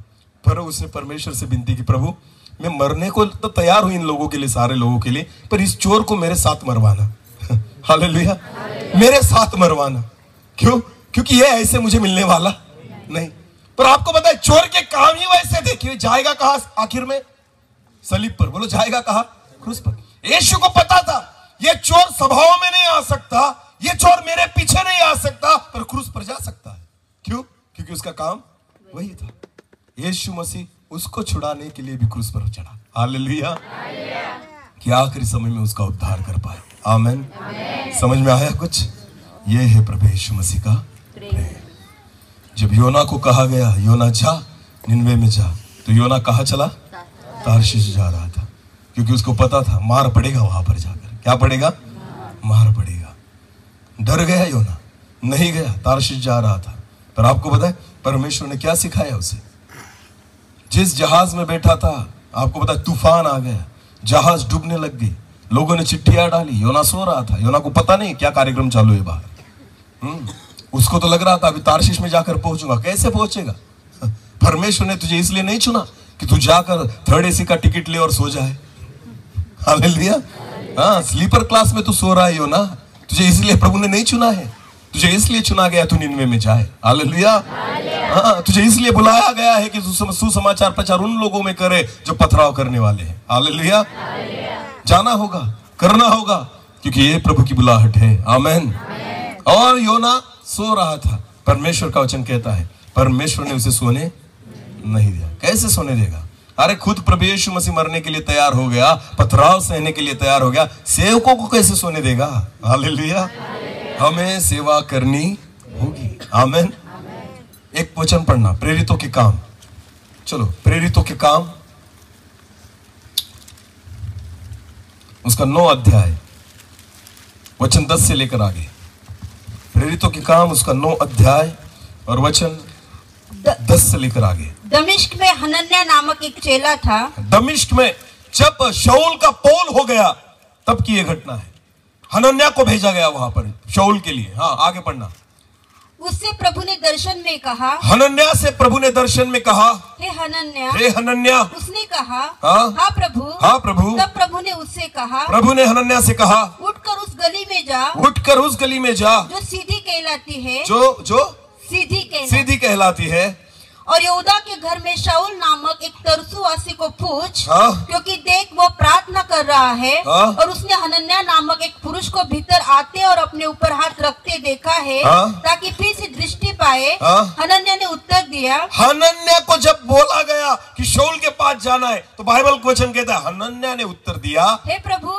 पर उसने परमेश्वर से विनती की, प्रभु मैं मरने को तो तैयार हूं इन लोगों के लिए, सारे लोगों के लिए, पर इस चोर को मेरे साथ मरवाना। हालेलुया, मेरे साथ मरवाना। क्यों? क्योंकि ये ऐसे मुझे मिलने वाला नहीं। पर आपको पता है चोर के काम ही वैसे थे कि जाएगा कहां आखिर में? सलीब पर। बोलो जाएगा कहां? क्रूस पर। यीशु को पता था ये चोर सभाओं में नहीं आ सकता, ये चोर मेरे पीछे नहीं आ सकता, पर क्रूस पर जा सकता है। क्यों? क्योंकि उसका काम वही था। यीशु मसीह उसको छुड़ाने के लिए भी क्रूस पर चढ़ा। हालेलुया, कि आखिरी समय में उसका उद्धार कर पाए। आमीन। समझ में आया कुछ? ये है प्रभु यीशु मसीह का प्रेम। जब योना को कहा गया योना जा निनवे में जा, तो योना कहां चला? तारशीश जा रहा था, क्योंकि उसको पता था मार पड़ेगा वहां पर जाकर। क्या पड़ेगा? मार पड़ेगा। डर गया योना, नहीं गया, तारशीश जा रहा था। पर आपको पता है परमेश्वर ने क्या सिखाया उसे? जिस जहाज में बैठा था, आपको पता है तूफान आ गया, जहाज डूबने लग गई, लोगों ने चिट्ठियां डाली, योना सो रहा था। योना को पता नहीं क्या कार्यक्रम चालू है बाहर। उसको तो लग रहा था अभी तारशीश में जाकर पहुंचूंगा। कैसे पहुंचेगा? परमेश्वर ने तुझे इसलिए नहीं चुना कि तू जाकर 3rd AC का टिकट ले और सो जाए। हालेलुया। हाँ, स्लीपर क्लास में तू सो रहा है योना, तुझे इसलिए प्रभु ने नहीं चुना है। तुझे इसलिए चुना गया तू निनवे में जाए। हालेलुया। हाँ, तुझे इसलिए बुलाया गया है कि तू सुसमाचार प्रचार उन लोगों में करे जो पथराव करने वाले हैं। हालेलुया। जाना होगा, करना होगा, क्योंकि ये प्रभु की बुलाहट है। आमीन। और योना सो रहा था। परमेश्वर का वचन कहता है परमेश्वर ने उसे सोने नहीं दिया। कैसे सोने देगा? अरे खुद प्रभु यीशु मसीह मरने के लिए तैयार हो गया, पथराव सहने के लिए तैयार हो गया, सेवकों को कैसे सोने देगा? हालेलुया। हमें सेवा करनी होगी। आमीन। एक वचन पढ़ना, प्रेरितों के काम। चलो, प्रेरितों के काम उसका 9 अध्याय, वचन 10 से लेकर आगे। प्रेरितों के काम उसका 9 अध्याय और वचन 10 से लेकर आगे। दमिश्क में हनन्याह नामक एक चेला था। दमिश्क में जब शाऊल का पौल हो गया तब की यह घटना है। हनन्याह को भेजा गया वहां पर शाऊल के लिए। हाँ, आगे पढ़ना। उससे प्रभु ने दर्शन में कहा, हनन्याह से प्रभु ने दर्शन में कहा, हे हनन्याह। हे हनन्याह। उसने कहा, हाँ प्रभु। हाँ प्रभु। तब प्रभु ने उससे कहा, प्रभु ने हनन्याह से कहा, उठकर उस गली में जा, उठकर उस गली में जा जो सीधी कहलाती है, जो सीधी कहलाती है, और यहूदा के घर में शाऊल नामक एक तरसुवासी को पूछ, हाँ? क्योंकि देख वो प्रार्थना कर रहा है। हाँ? और उसने हनन्याह नामक एक पुरुष को भीतर आते और अपने ऊपर हाथ रखते देखा है, हाँ? ताकि फिर से दृष्टि पाए। हाँ? हनन्याह ने उत्तर दिया, हनन्याह को जब बोला गया कि शाऊल के पास जाना है, तो बाइबल का वचन कहता है हनन्याह ने उत्तर दिया, हे प्रभु,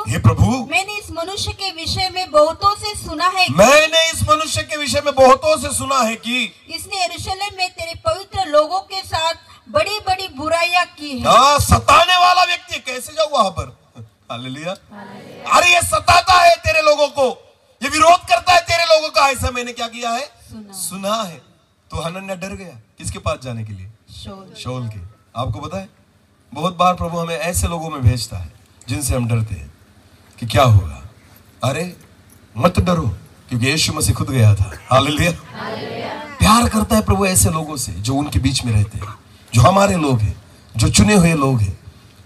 मैंने इस मनुष्य के विषय में बहुतों से सुना है कि इसने यरूशलेम में तेरे पवित्र लोगों के साथ बड़ी बड़ी बुराइयां की है। हाँ, सताने वाला व्यक्ति। कैसे जाऊँ वहां पर? हालेलुया। अरे ये सताता है तेरे लोगों को, ये विरोध करता है तेरे लोगों का। ऐसा मैंने क्या किया है? सुना है। तो हनन्याह डर गया किसके पास जाने के लिए? शाऊल के। आपको पता है बहुत बार प्रभु हमें ऐसे लोगों में भेजता है जिनसे हम डरते हैं कि क्या होगा। अरे मत डरो, क्योंकि यीशु मसीह खुद गया था। हालेलुया। प्यार करता है प्रभु ऐसे लोगों से जो उनके बीच में रहते हैं, जो हमारे लोग हैं, जो चुने हुए लोग हैं,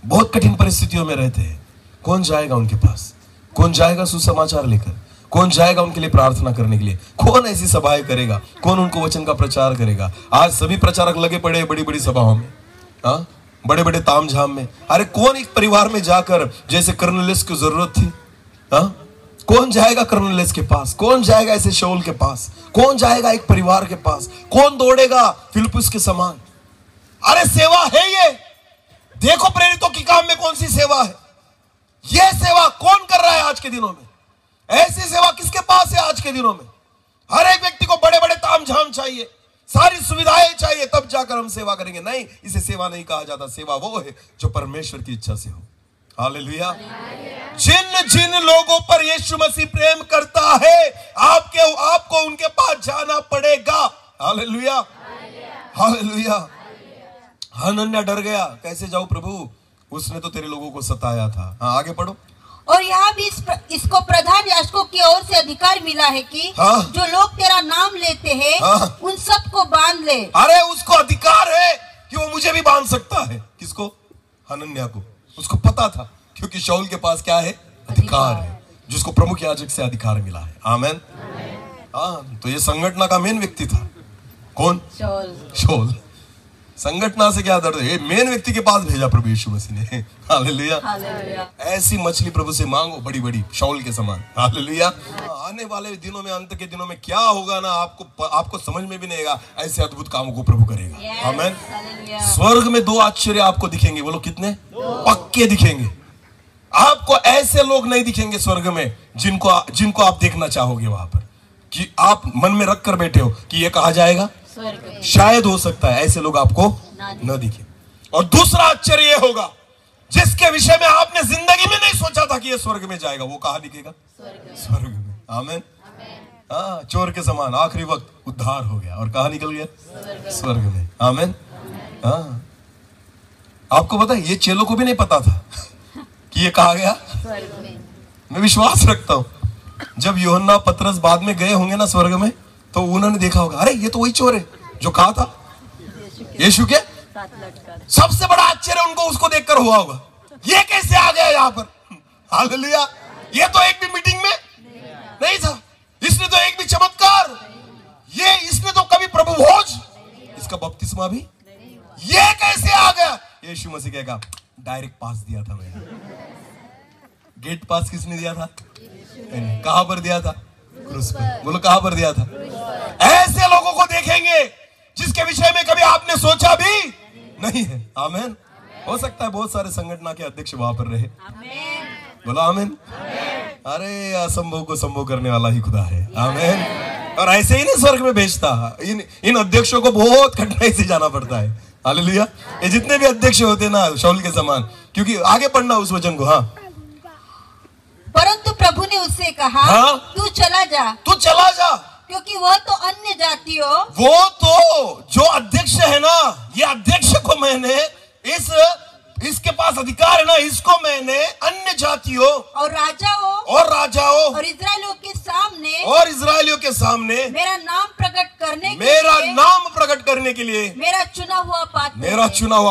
बहुत कठिन परिस्थितियों में रहते हैं। कौन जाएगा उनके पास? कौन जाएगा सुसमाचार लेकर? कौन जाएगा उनके लिए प्रार्थना करने के लिए? कौन ऐसी सभाएं करेगा? कौन उनको वचन का प्रचार करेगा? आज सभी प्रचारक लगे पड़े बड़ी बड़ी सभाओं में, हाँ, बड़े बड़े तामझाम में। अरे कौन एक परिवार में जाकर, जैसे कर्नेलियस की जरूरत थी, हाँ, कौन जाएगा कर्नेलियस के पास? कौन जाएगा ऐसे शाऊल के पास? कौन जाएगा एक परिवार के पास? कौन दौड़ेगा फिलिप्पुस के समान? अरे सेवा है ये। देखो प्रेरितों के काम में कौन सी सेवा है। ये सेवा कौन कर रहा है आज के दिनों में? ऐसी सेवा किसके पास है आज के दिनों में? हर एक व्यक्ति को बड़े बड़े तामझाम चाहिए, सारी सुविधाएं चाहिए, तब जाकर हम सेवा करेंगे। नहीं, इसे सेवा नहीं कहा जाता। सेवा वो है जो परमेश्वर की इच्छा से हो। हालेलुया। जिन लोगों पर यीशु मसीह प्रेम करता है, आपको उनके पास जाना पड़ेगा। हालेलुया। हालेलुया। हनन्याह डर गया, कैसे जाऊं प्रभु, उसने तो तेरे लोगों को सताया था। हाँ, आगे पढ़ो। और यहाँ भी इसको प्रधान याजकों ओर से अधिकार मिला है कि हाँ। जो लोग तेरा नाम लेते हैं हाँ। उन सबको बांध ले। अरे उसको अधिकार है कि वो मुझे भी बांध सकता है। किसको? हनन्याह को। उसको पता था, क्योंकि शाऊल के पास क्या है? अधिकार है, जिसको प्रमुख याजक से अधिकार मिला है। आमेन। हाँ, तो ये संगठन का मेन व्यक्ति था। कौन? शाऊल। संगठन से क्या दर्द है? ये मेन व्यक्ति के पास भेजा प्रभु यीशु मसीह ने। हालेलुया। ऐसी मछली प्रभु से मांगो, बड़ी बड़ी, शाऊल के समान। हालेलुया। आने वाले दिनों में, अंत के दिनों में क्या होगा ना, आपको समझ में भी नहीं आएगा। ऐसे अद्भुत कामों को प्रभु करेगा। आमेन। स्वर्ग में 2 आश्चर्य आपको दिखेंगे। बोलो कितने? पक्के दिखेंगे। आपको ऐसे लोग नहीं दिखेंगे स्वर्ग में जिनको आप देखना चाहोगे वहां पर, कि आप मन में रख कर बैठे हो कि ये कहा जाएगा। शायद हो सकता है ऐसे लोग आपको न दिखे। और दूसरा आश्चर्य ये होगा, जिसके विषय में आपने जिंदगी में नहीं सोचा था कि ये स्वर्ग में जाएगा, वो कहाँ दिखेगा? स्वर्ग में। आमेन। हाँ, चोर के समान आखिरी वक्त उद्धार हो गया और कहाँ निकल गया? स्वर्ग में। आमेन। हाँ, आपको पता है, ये चेलों को भी नहीं पता था कि ये कहा गया स्वर्ग में। मैं विश्वास रखता हूं, जब यूहन्ना पतरस बाद में गए होंगे ना स्वर्ग में, तो उन्होंने देखा होगा, अरे ये तो वही चोर है जो कहा था यीशु के। सबसे बड़ा आश्चर्य उनको उसको देखकर हुआ होगा, ये कैसे आ गया यहाँ पर। हालेलुया। ये तो एक भी मीटिंग में नहीं था, इसने तो एक भी चमत्कार, इसने तो कभी प्रभु भोज, इसका बपतिस्मा भी, ये कैसे आ गया? यीशु मसीह कहेगा, डायरेक्ट पास दिया था मैंने। गेट पास किसने दिया था? कहां पर दिया था? क्रूस पर। बोलो कहां पर दिया था? ऐसे लोगों को देखेंगे जिसके विषय में कभी आपने सोचा भी नहीं है। आमेन। हो सकता है बहुत सारे संगठन के अध्यक्ष वहां पर रहे। बोलो आमेन। अरे असंभव को संभव करने वाला ही खुदा है। आमेन। और ऐसे ही नहीं स्वर्ग में भेजता, इन अध्यक्षों को बहुत कठिनाई से जाना पड़ता है। हालेलुया। ये जितने भी अध्यक्ष होते हैं ना शाऊल के समान, क्योंकि आगे पढ़ना उस वचन को। हाँ, परंतु प्रभु ने उससे कहा, हाँ? तू चला जा, तू चला जा, क्योंकि वह तो अन्य जातियों, वो तो जो अध्यक्ष है ना, ये अध्यक्ष को मैंने इसके पास अधिकार है ना, इसको मैंने अन्य जातियों और राजाओं और इस्राएलियों के सामने मेरा नाम प्रकट करने के लिए मेरा चुना हुआ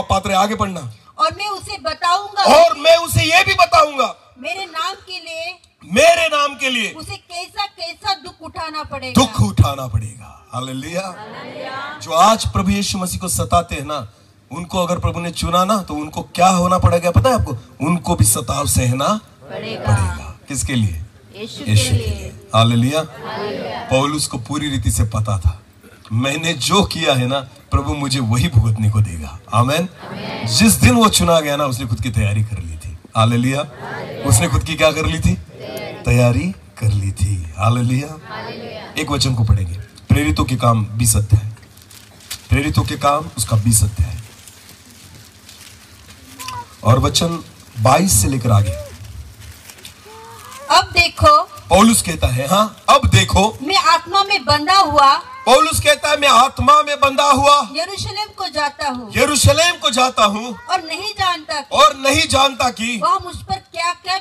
पात्र है। आगे पढ़ना। और मैं उसे बताऊंगा, और मैं उसे ये भी बताऊंगा, मेरे नाम के लिए उसे कैसा दुख उठाना पड़ेगा। हालेलुया। जो आज प्रभु यीशु मसीह को सताते हैं ना, उनको अगर प्रभु ने चुना ना, तो उनको क्या होना पड़ेगा पता है आपको? उनको भी सताव सहना पड़ेगा। किसके लिए? यीशु के लिए। हालेलुया। पौलुस को पूरी रीति से पता था, मैंने जो किया है ना, प्रभु मुझे वही भुगतने को देगा। आमेन। जिस दिन वो चुना गया ना, उसने खुद की तैयारी कर ली थी। हालेलुया। उसने खुद की क्या कर ली थी? तैयारी कर ली थी। हालेलुया। एक वचन को पढ़ेंगे, प्रेरितों के काम 20 अध्याय। प्रेरितों के काम उसका 20 अध्याय और वचन 22 से लेकर आगे। अब देखो, पौलुस कहता है, हाँ अब देखो, मैं आत्मा में बंधा हुआ, पौलुस कहता है मैं आत्मा में बंधा हुआ यरूशलेम को जाता हूँ और नहीं जानता कि वह मुझ पर क्या क्या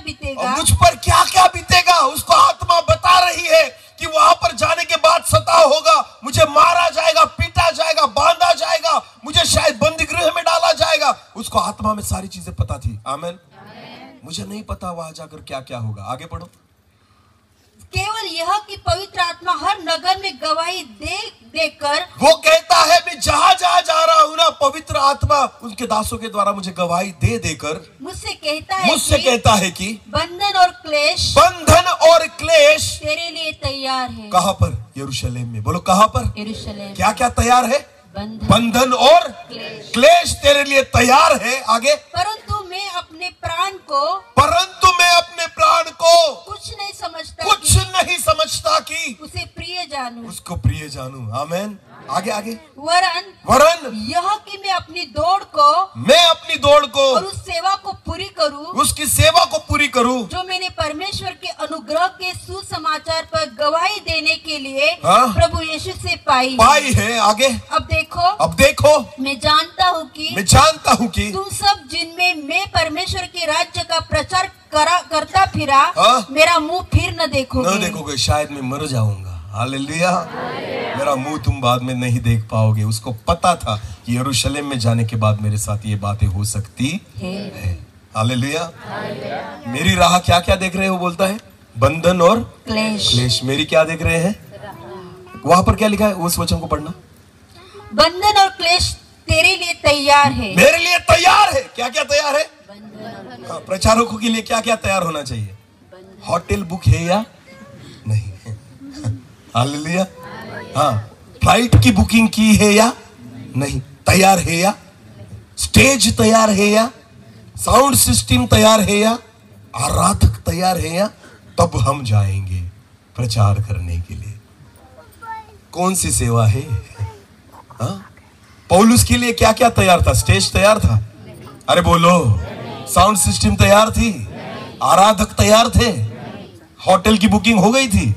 बीतेगा। उसको आत्मा बता रही है कि वहां पर जाने के बाद सताव होगा, मुझे मारा जाएगा, पीटा जाएगा, बांधा जाएगा, मुझे शायद बंदी गृह में डाला जाएगा। उसको आत्मा में सारी चीजें पता थी। आमेन। मुझे नहीं पता वहां जाकर क्या क्या होगा। आगे पढ़ो। केवल यह कि पवित्र आत्मा हर नगर में गवाही देकर, वो कहता है मैं जहां जहां जा रहा हूं ना, पवित्र आत्मा उनके दासों के द्वारा मुझे गवाही देकर मुझसे कहता है कि बंधन और क्लेश तेरे लिए तैयार है। कहां पर? यरूशलेम में। बोलो कहां पर? यरूशलेम। क्या क्या तैयार है? बंधन और क्लेश तेरे लिए तैयार है। आगे। परंतु मैं अपने प्राण को कुछ नहीं समझता कि उसको प्रिय जानूं। आमेन। आगे आगे। वरन यह कि मैं अपनी दौड़ को और उस सेवा को पूरी करूं, उसकी सेवा को पूरी करूं जो मैंने परमेश्वर के अनुग्रह के सुसमाचार पर गवाही देने के लिए हाँ? प्रभु यीशु से पाई है। आगे। अब देखो, अब देखो मैं जानता हूँ कि तुम सब जिनमें मैं परमेश्वर के राज्य का प्रचार करता फिरा, मेरा मुंह फिर न देखोगे। शायद मैं मर जाऊंगा। हालेलुया। मेरा मुंह तुम बाद में नहीं देख पाओगे। उसको पता था कि यरूशलेम में जाने के बाद मेरे साथ ये बातें हो सकती है। हालेलुया। मेरी राह क्या क्या देख रहे हो? बोलता है बंधन और क्लेश। मेरी क्या देख रहे हैं? वहां पर क्या लिखा है? उस वचन को पढ़ना। बंधन और क्लेश तेरे लिए तैयार है। मेरे लिए तैयार है। क्या क्या तैयार है? प्रचारकों के लिए क्या क्या तैयार होना चाहिए? होटल बुक है या नहीं? हालेलुया। हाँ, फ्लाइट की बुकिंग की है या नहीं? तैयार है या? स्टेज तैयार है या? साउंड सिस्टम तैयार है या? आराधक तैयार है या? तब हम जाएंगे प्रचार करने के लिए। कौन सी सेवा है? पौलुस के लिए क्या क्या तैयार था? स्टेज तैयार था? अरे बोलो। साउंड सिस्टम तैयार थी? आराधक तैयार थे? होटल की बुकिंग हो गई थी?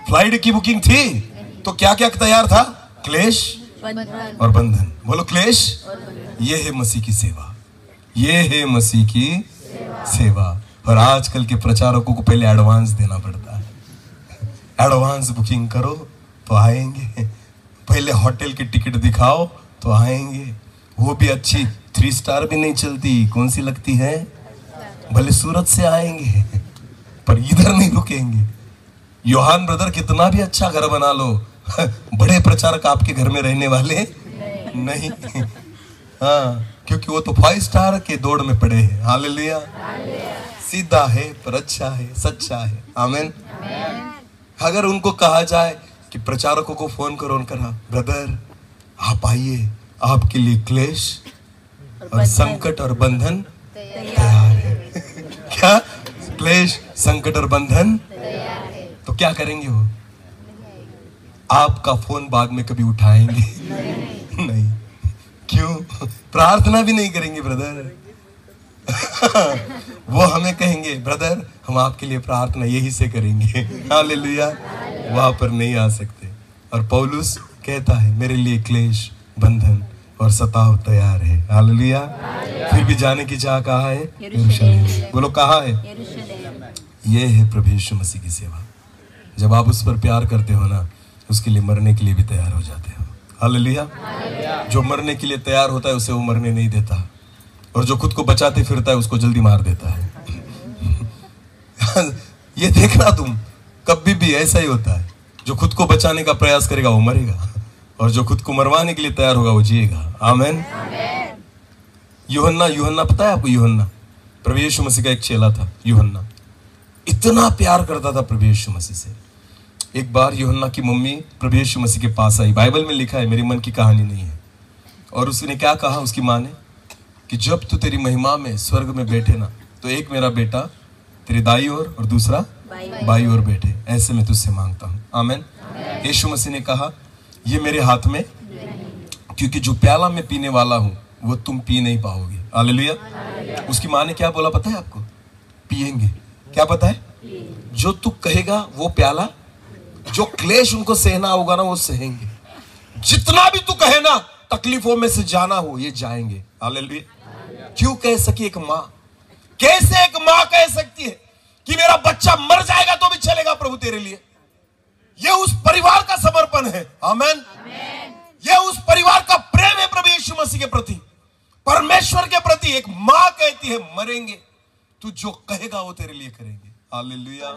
फ्लाइट की बुकिंग थी? तो क्या क्या तैयार था? क्लेश और बंधन। बोलो क्लेश। ये है मसीह की सेवा। ये है मसीह की सेवा। और आजकल के प्रचारकों को पहले एडवांस देना पड़ता है। एडवांस बुकिंग करो तो आएंगे। पहले होटल की टिकट दिखाओ तो आएंगे। वो भी अच्छी 3 स्टार भी नहीं चलती। कौन सी लगती है? भले सूरत से आएंगे पर इधर नहीं रुकेंगे। योहान ब्रदर कितना भी अच्छा घर बना लो, बड़े प्रचारक आपके घर में रहने वाले नहीं। हाँ, क्योंकि वो तो 5 स्टार के दौड़ में पड़े हैं। हालेलुया। सीधा है पर अच्छा है, सच्चा है। आमीन। अगर उनको कहा जाए कि प्रचारकों को फोन करो, उनका ब्रदर आप आइए, आपके लिए क्लेश और संकट और बंधन तैयार है। क्या? क्लेश, संकट और बंधन तो क्या करेंगे? वो आपका फोन बाद में कभी उठाएंगे नहीं। क्यों? प्रार्थना भी नहीं करेंगे ब्रदर। वो हमें कहेंगे ब्रदर हम आपके लिए प्रार्थना यही से करेंगे। हालेलुया। वहां पर नहीं आ सकते। और पौलुस कहता है मेरे लिए क्लेश, बंधन और सताव तैयार है। हालेलुया। फिर भी जाने की चाह कहाँ है? यरूशलेम। बोलो कहाँ है? ये है प्रभु यीशु मसीह की सेवा। जब आप उस पर प्यार करते हो ना, उसके लिए मरने के लिए भी तैयार हो जाते हो। हालेलुया। जो मरने के लिए तैयार होता है उसे वो मरने नहीं देता, और जो खुद को बचाते फिरता है उसको जल्दी मार देता है। ये देखना तुम, कभी भी ऐसा ही होता है। जो खुद को बचाने का प्रयास करेगा वो मरेगा, और जो खुद को मरवाने के लिए तैयार होगा वो जिएगा। आमीन। यूहन्ना पता है आपको? यूहन्ना प्रभु यीशु मसीह का एक चेला था। यूहन्ना इतना प्यार करता था प्रभु यीशु मसीह से। एक बार यूहन्ना की मम्मी प्रभु यीशु मसीह के पास आई। बाइबल में लिखा है, मेरी मन की कहानी नहीं है। और उसने क्या कहा उसकी माँ ने कि जब तू तेरी महिमा में स्वर्ग में बैठे ना, तो एक मेरा बेटा तेरी दाई ओर और दूसरा बाई ओर बैठे, ऐसे मैं तुझसे मांगता हूँ। आमीन। यीशु मसीह ने कहा ये मेरे हाथ में, क्योंकि जो प्याला मैं पीने वाला हूँ वो तुम पी नहीं पाओगे। हालेलुया। उसकी माँ ने क्या बोला पता है आपको? पिएंगे। क्या पता है? जो तू कहेगा वो प्याला, जो क्लेश उनको सहना होगा ना वो सहेंगे। जितना भी तू कहे ना, तकलीफों में से जाना हो ये जाएंगे। हालेलुया। क्यों कह सकी एक माँ? कैसे एक माँ कह सकती है कि मेरा बच्चा मर जाएगा तो भी चलेगा प्रभु तेरे लिए? ये उस परिवार का समर्पण है। आमीन। ये उस परिवार का प्रेम है प्रभु यीशु मसीह के प्रति, परमेश्वर के प्रति। एक माँ कहती है मरेंगे, तू जो कहेगा वो तेरे लिए करेंगे। हालेलुया।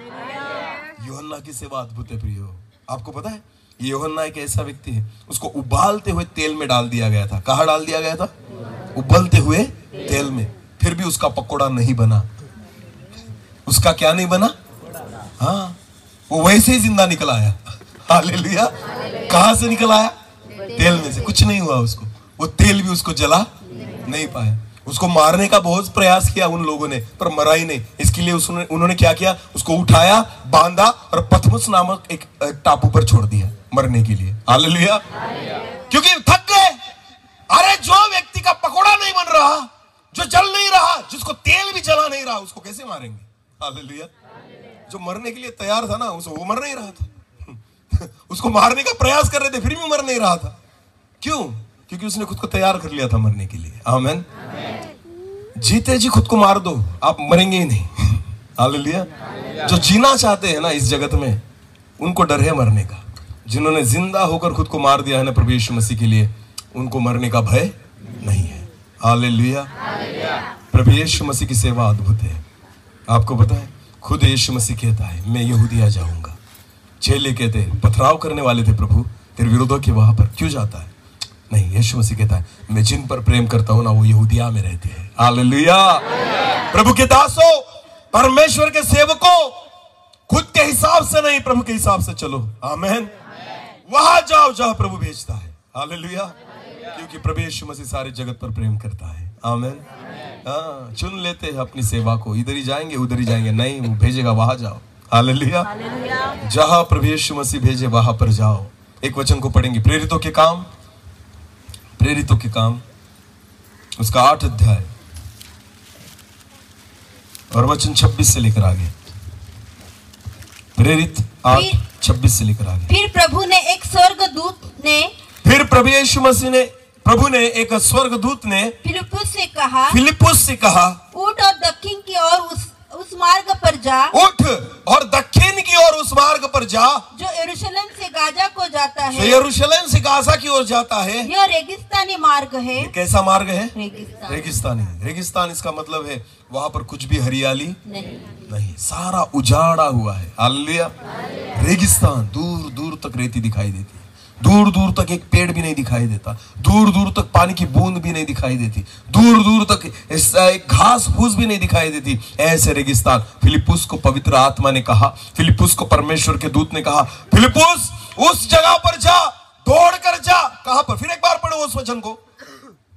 यूहन्ना की सेवा अद्भुत है प्रियो। आपको पता है यूहन्ना एक ऐसा व्यक्ति है, उसको उबालते हुए तेल में डाल दिया गया था। कहाँ डाल दिया गया था? उबलते हुए तेल में। फिर भी उसका पकोड़ा नहीं बना। उसका क्या नहीं बना? हाँ, वो वैसे ही जिंदा निकल आया। हालेलुया। कहां से निकल आया? तेल में से। कुछ नहीं हुआ उसको, वो तेल भी उसको जला नहीं पाया। उसको मारने का बहुत प्रयास किया उन लोगों ने, पर मरा ही नहीं। इसके लिए उन्होंने क्या किया? उसको उठाया, बांधा और पथमुस नामक एक टापू पर छोड़ दिया मरने के लिए। हालेलुया। क्योंकि थक गए। अरे जो व्यक्ति का पकोड़ा नहीं बन रहा, जो जल नहीं रहा, जिसको तेल भी जला नहीं रहा, उसको कैसे मारेंगे? हालेलुया। जो मरने के लिए तैयार था ना, वो मर नहीं रहा था। उसको मारने का प्रयास कर रहे थे, फिर भी मर नहीं रहा था। क्यों? क्योंकि उसने खुद को तैयार कर लिया था मरने के लिए। आमीन। जीते जी खुद को मार दो, आप मरेंगे ही नहीं। हालेलुया। जो जीना चाहते हैं ना इस जगत में, उनको डर है मरने का। जिन्होंने जिंदा होकर खुद को मार दिया है ना प्रभु यीशु मसीह के लिए, उनको मरने का भय नहीं है। हालेलुया। प्रभु यीशु मसीह की सेवा अद्भुत है। आपको पता है, खुद यीशु मसीह कहता है मैं यहूदिया जाऊंगा। चेले कहते हैं, पथराव करने वाले थे, प्रभु तेरे विरोधों के वहां पर क्यों जाता है? नहीं, यीशु मसीह कहता है मैं जिन पर प्रेम करता हूं ना वो यहूदिया में रहते हैं। हालेलुया। प्रभु के दासों, परमेश्वर के सेवकों, खुद के हिसाब से नहीं प्रभु के हिसाब से चलो। आमीन। वहां जाओ जहां प्रभु भेजता है। हालेलुया। क्योंकि प्रभु यीशु मसीह सारे जगत पर प्रेम करता है। आमीन। हाँ, चुन लेते हैं अपनी सेवा को, इधर ही जाएंगे उधर ही जाएंगे, नहीं वो भेजेगा वहां जाओ। हालेलुया। जहां प्रभु यीशु मसीह भेजे वहां पर जाओ। एक वचन को पढ़ेंगे, प्रेरितों के काम, प्रेरितों के काम उसका 8 अध्याय और वचन 26 से लेकर आगे। प्रेरित 8:26 से लेकर आगे। फिर प्रभु ने एक स्वर्गदूत ने, फिर प्रभु यीशु मसीह ने, प्रभु ने एक स्वर्गदूत ने फिलिप्पुस से कहा, उठ और दक्षिण की ओर उस मार्ग पर जा। उठ और दक्षिण की ओर उस मार्ग पर जा जो यरूशलेम से गाजा को जाता है। जो यरूशलेम से गाजा की ओर जाता है। यह रेगिस्तानी मार्ग है। कैसा मार्ग है? रेगिस्तानी। रेगिस्तान इसका मतलब है वहां पर कुछ भी हरियाली नहीं, सारा उजाड़ा हुआ है। हालेलुया। रेगिस्तान, दूर दूर तक रेती दिखाई देती है, दूर दूर तक एक पेड़ भी नहीं दिखाई देता, दूर दूर तक पानी की बूंद भी नहीं दिखाई देती, दूर दूर तक एक घास फूस भी नहीं दिखाई देती। ऐसे रेगिस्तान। फिलिप्पुस को पवित्र आत्मा ने कहा, फिलिप्पुस को परमेश्वर के दूत ने कहा, फिलिप्पुस उस जगह पर जा, दौड़ कर जा। कहां पर? फिर एक बार पढ़ो उस वचन को।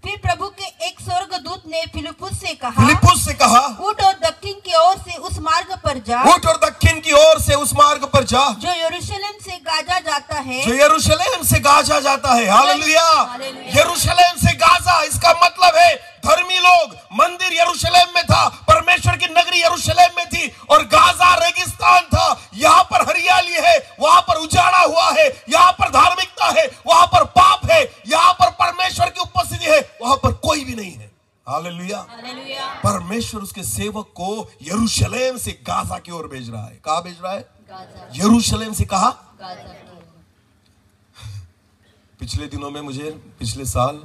फिर प्रभु के एक स्वर्गदूत ने फिलिप्पुस से कहा, उठ और दक्षिण की ओर से उस मार्ग पर जा। उठ और दक्षिण की ओर से उस मार्ग पर जा जो यरूशलेम से गाजा जाता है। जो यरूशलेम से गाजा जाता है। हालेलुया। यरूशलेम से गाजा, इसका मतलब है धर्मी लोग, मंदिर यरूशलेम में था, परमेश्वर की नगरी यरूशलेम में थी, और गाजा रेगिस्तान था। यहाँ पर हरियाली है, वहां पर उजाड़ा हुआ है, यहाँ पर धार्मिकता है, वहां पर पाप है, यहाँ पर परमेश्वर की उपस्थिति है, वहां पर कोई भी नहीं है। हालेलुया। परमेश्वर उसके सेवक को यरूशलेम से गाजा की ओर भेज रहा है। कहां भेज रहा है? यरूशलेम से। कहा? पिछले दिनों में मुझे पिछले साल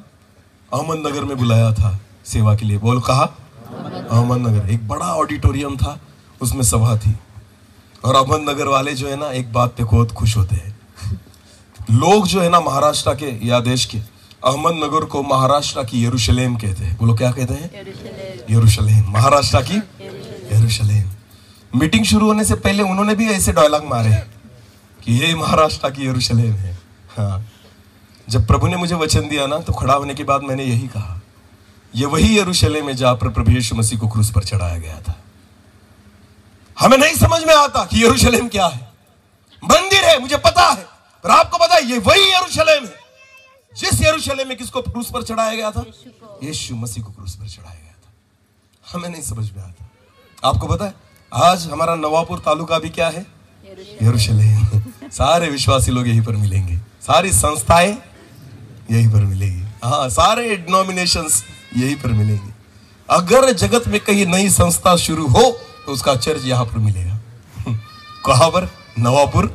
अहमदनगर में बुलाया था सेवा के लिए। बोल, कहा? अहमदनगर। एक बड़ा ऑडिटोरियम था, उसमें सभा थी, और अहमदनगर वाले जो है ना एक बात पे बहुत खुश होते हैं। लोग जो है ना महाराष्ट्र के या देश के, अहमदनगर को महाराष्ट्र की यरूशलेम कहते हैं। बोलो, क्या कहते हैं? यरूशलेम। महाराष्ट्र की यरूशलेम। मीटिंग शुरू होने से पहले उन्होंने भी ऐसे डायलॉग मारे कि ये महाराष्ट्र की यरूशलेम है। हाँ, जब प्रभु ने मुझे वचन दिया ना, तो खड़ा होने के बाद मैंने यही कहा, ये वही यरूशलेम है जहां पर प्रभु यीशु मसीह को क्रूस पर चढ़ाया गया था। हमें नहीं समझ में आता कि यरूशलेम क्या है। मंदिर है, मुझे पता है, पर आपको पता है ये वही यरूशलेम है जिस यरूशलेम में किसको क्रूस पर चढ़ाया गया था? यीशु मसीह को क्रूस पर चढ़ाया गया था। हमें नहीं समझ में आता। आपको पता है आज हमारा नवापुर तालुका भी क्या है? यरूशलेम। सारे विश्वासी लोग यहीं पर मिलेंगे, सारी संस्थाएं यहीं पर मिलेगी। हाँ, सारे डिनोमिनेशंस यहीं पर मिलेंगे। अगर जगत में कहीं नई संस्था शुरू हो तो उसका चर्च यहाँ पर मिलेगा। कहां पर? नवापुर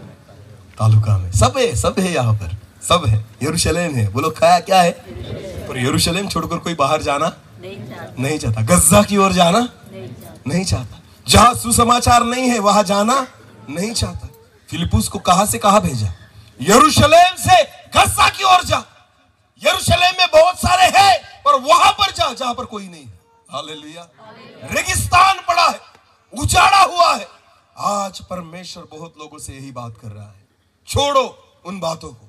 तालुका में। सब है यहाँ पर, सब है। यरूशलेम है। बोलो, क्या है? पर यरूशलेम छोड़कर कोई बाहर जाना नहीं चाहता। गज्जा की ओर जाना नहीं चाहता। जहां सुसमाचार नहीं है वहां जाना नहीं चाहता। फिलिप्पुस को कहां से कहां भेजा? यरूशलेम से गज्जा की ओर जा। यरूशलेम में बहुत सारे हैं, पर वहां पर जा जहां पर कोई नहीं है। हालेलुया। रेगिस्तान पड़ा है, उजाड़ा हुआ है। आज परमेश्वर बहुत लोगों से यही बात कर रहा है, छोड़ो उन बातों को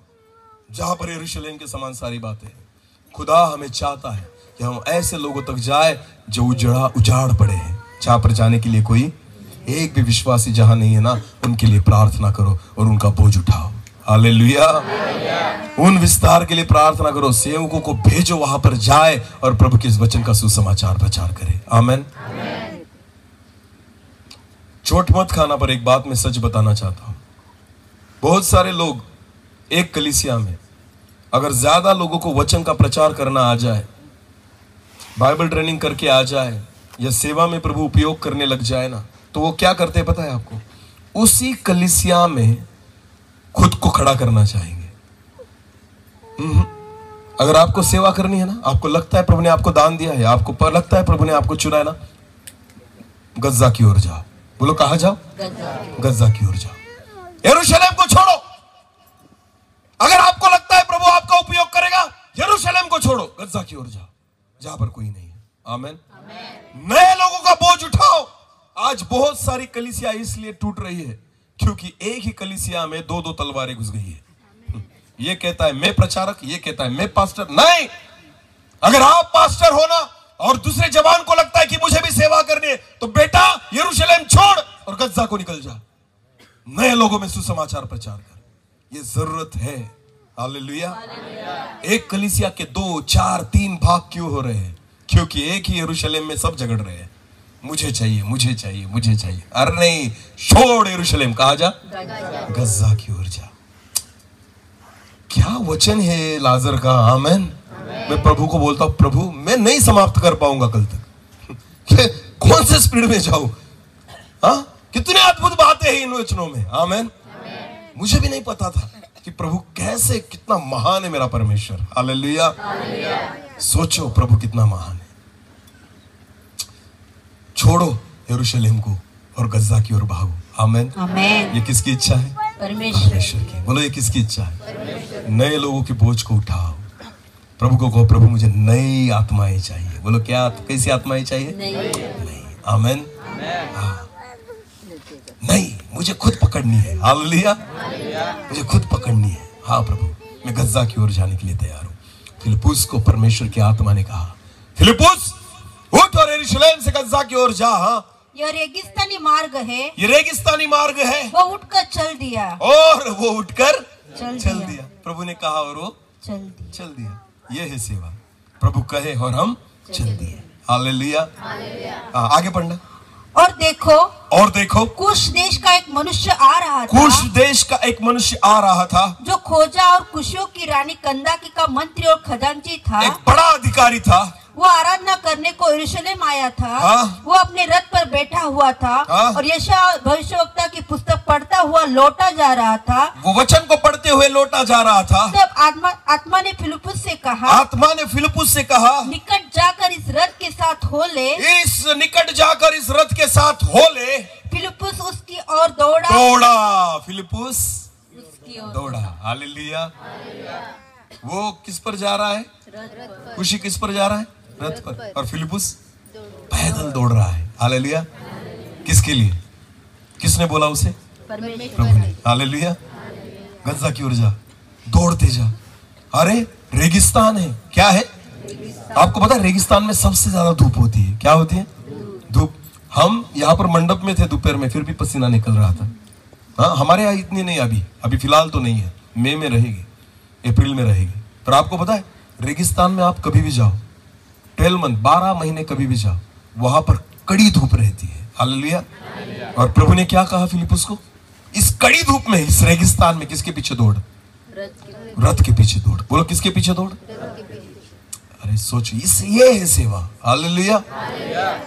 जहां पर यरूशलेम के समान सारी बातें हैं। खुदा हमें चाहता है कि हम ऐसे लोगों तक जाए जो उजाड़ पड़े हैं, जहां पर जाने के लिए कोई एक भी विश्वासी जहां नहीं है ना, उनके लिए प्रार्थना करो और उनका बोझ उठाओ। हालेलुया। उन विस्तार के लिए प्रार्थना करो, सेवकों को भेजो, वहां पर जाए और प्रभु के इस वचन का सुसमाचार प्रचार करे। आमीन। चोट मत खाना, पर एक बात मैं सच बताना चाहता हूं। बहुत सारे लोग एक कलीसिया में अगर ज्यादा लोगों को वचन का प्रचार करना आ जाए, बाइबल ट्रेनिंग करके आ जाए, या सेवा में प्रभु उपयोग करने लग जाए ना, तो वो क्या करते हैं पता है आपको? उसी कलीसिया में खुद को खड़ा करना चाहेंगे। अगर आपको सेवा करनी है ना, आपको लगता है प्रभु ने आपको दान दिया है, आपको लगता है प्रभु ने आपको चुना है ना, गज्जा की ओर जाओ। बोलो कहां जाओ? गज्जा की ओर जाओ, यरूशलेम को छोड़ो। अगर आपको लगता है प्रभु आपका उपयोग करेगा, यरूशलेम को छोड़ो, गज्जा की ओर जाओ, जहां पर कोई नहीं है। आमीन। नए लोगों का बोझ उठाओ। आज बहुत सारी कलीसिया इसलिए टूट रही है क्योंकि एक ही कलीसिया में दो दो तलवारें घुस गई है। ये कहता है मैं प्रचारक, ये कहता है मैं पास्टर। नहीं, अगर आप पास्टर हो ना और दूसरे जवान को लगता है कि मुझे भी सेवा करनी है, तो बेटा यरूशलेम छोड़ और गज्जा को निकल जा, नए लोगों में सुसमाचार प्रचार कर। ये जरूरत है। हालेलुया। एक कलीसिया के 2, 4, 3 भाग क्यों हो रहे हैं? क्योंकि एक ही यरूशलेम में सब झगड़ रहे हैं, मुझे चाहिए, मुझे चाहिए, मुझे चाहिए। अरे नहीं, छोड़ यरूशलेम, कहा जा? गज्जा की ओर जा। क्या वचन है लाजर का। आमेन। मैं प्रभु को बोलता हूं, प्रभु मैं नहीं समाप्त कर पाऊंगा कल तक, कौन से स्पीड में जाऊं? कितने अद्भुत बातें हैं इन वचनों में। आमेन। मुझे भी नहीं पता था कि प्रभु कैसे, कितना महान है मेरा परमेश्वर। हालेलुया। सोचो प्रभु कितना महान है। छोड़ो यरूशलेम को और गज्जा की ओर भागो। आमेन। ये किसकी इच्छा है? परमेश्वर की। बोलो ये किसकी इच्छा है? नए लोगों के बोझ को उठाओ। प्रभु को कहो, प्रभु मुझे नई आत्माएं चाहिए। बोलो क्या, कैसी आत्माएं चाहिए? नई। आमेन। नहीं, मुझे खुद पकड़नी है। हालेलुया। मुझे खुद पकड़नी है। हाँ प्रभु, मैं गज्जा की ओर जाने के लिए तैयार हूँ। फिलिप्पुस को परमेश्वर की आत्मा ने कहा, फिलिप्पुस उठ और यरूशलेम से गज्जा की ओर जा। हाँ, यह रेगिस्तानी मार्ग है, ये रेगिस्तानी मार्ग है। वो उठकर चल दिया, और वो उठकर चल दिया। प्रभु ने कहा और वो चल दिया। ये है सेवा। प्रभु कहे और हम चल दिए। हालेलुया। आगे पढ़ना। और देखो कुश देश का एक मनुष्य आ रहा था। कुश देश का एक मनुष्य आ रहा था, जो खोजा और कुशियों की रानी कंदाकी का मंत्री और खजांची था। एक बड़ा अधिकारी था। वो आराधना करने को यरूशलेम आया था। हाँ? वो अपने रथ पर बैठा हुआ था। हाँ? और यशायाह भविष्यवक्ता की पुस्तक पढ़ता हुआ लौटा जा रहा था। वो वचन को पढ़ते हुए लौटा जा रहा था। तब आत्मा ने फिलिप्पुस से कहा, निकट जाकर इस रथ के साथ हो ले। फिलिप्पुस उसकी ओर दौड़ा। फिलिप्पुस दौड़ा। हालेलुया। वो किस पर जा रहा है? खुशी किस पर जा रहा है? रथ पर। और फिलिप्पुस पैदल दौड़ रहा है। हालेलुया। किसके लिए? किसने बोला उसे? प्रभु ने। हालेलुया। गज्जा की ओर जा, दौड़ते जा। अरे रेगिस्तान है। क्या है? आपको पता है रेगिस्तान में सबसे ज्यादा धूप होती है। क्या होती है? धूप। हम यहाँ पर मंडप में थे दोपहर में, फिर भी पसीना निकल रहा था। हाँ, हमारे यहाँ इतनी नहीं, अभी फिलहाल तो नहीं है, मई में रहेगी, अप्रैल में रहेगी। पर आपको पता है रेगिस्तान में आप कभी भी जाओ, 12 मंथ 12 महीने कभी भी जाओ, वहां पर कड़ी धूप रहती है। हालेलुया। और प्रभु ने क्या कहा फिलिप्पुस को? इस कड़ी धूप में, इस रेगिस्तान में किसके पीछे दौड़? रथ के पीछे दौड़। बोलो किसके पीछे दौड़? अरे सोचो, ये है सेवा। हालेलुया।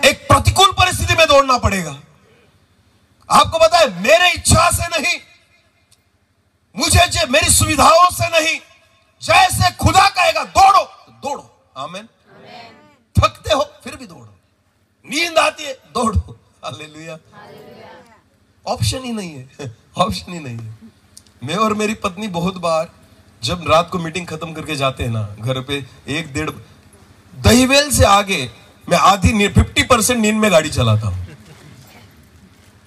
एक प्रतिकूल परिस्थिति में दौड़ना पड़ेगा। आपको पता है मेरे इच्छा से नहीं, मुझे मेरी सुविधाओं से नहीं, जैसे खुदा कहेगा दौड़ो तो दौड़ो। आमीन। थकते हो फिर भी दौड़ो, नींद आती है दौड़ो। हालेलुया। ऑप्शन ही नहीं है, ऑप्शन ही नहीं है। मैं और मेरी पत्नी बहुत बार जब रात को मीटिंग खत्म करके जाते हैं ना घर पे, 1-1.5 दहीवेल से आगे मैं आधी 50% नींद में गाड़ी चलाता हूं।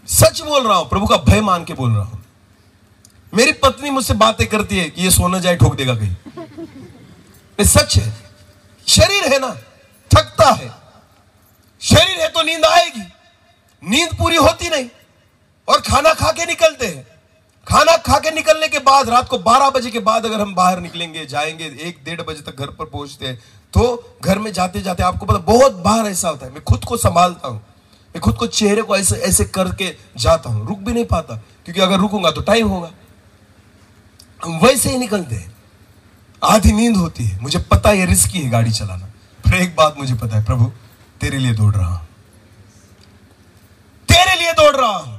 सच बोल रहा हूं, प्रभु का भय मान के बोल रहा हूं। मेरी पत्नी मुझसे बातें करती है कि ये सोना जाए ठोक देगा कहीं। सच है, शरीर है ना, थकता है, शरीर है तो नींद आएगी, नींद पूरी होती नहीं। और खाना खा के निकलते हैं, खाना खा के निकलने के बाद रात को 12 बजे के बाद अगर हम बाहर निकलेंगे, जाएंगे 1-1.5 बजे तक घर पर पहुंचते हैं, तो घर में जाते जाते आपको पता बहुत बार ऐसा होता है, मैं खुद को संभालता हूं, मैं खुद को चेहरे को ऐसे ऐसे करके जाता हूं, रुक भी नहीं पाता, क्योंकि अगर रुकूंगा तो टाइम होगा। वैसे ही निकलते हैं। आधी नींद होती है, मुझे पता है ये रिस्की है गाड़ी चलाना, पर एक बात मुझे पता है, प्रभु तेरे लिए दौड़ रहा हूं, तेरे लिए दौड़ रहा हूं।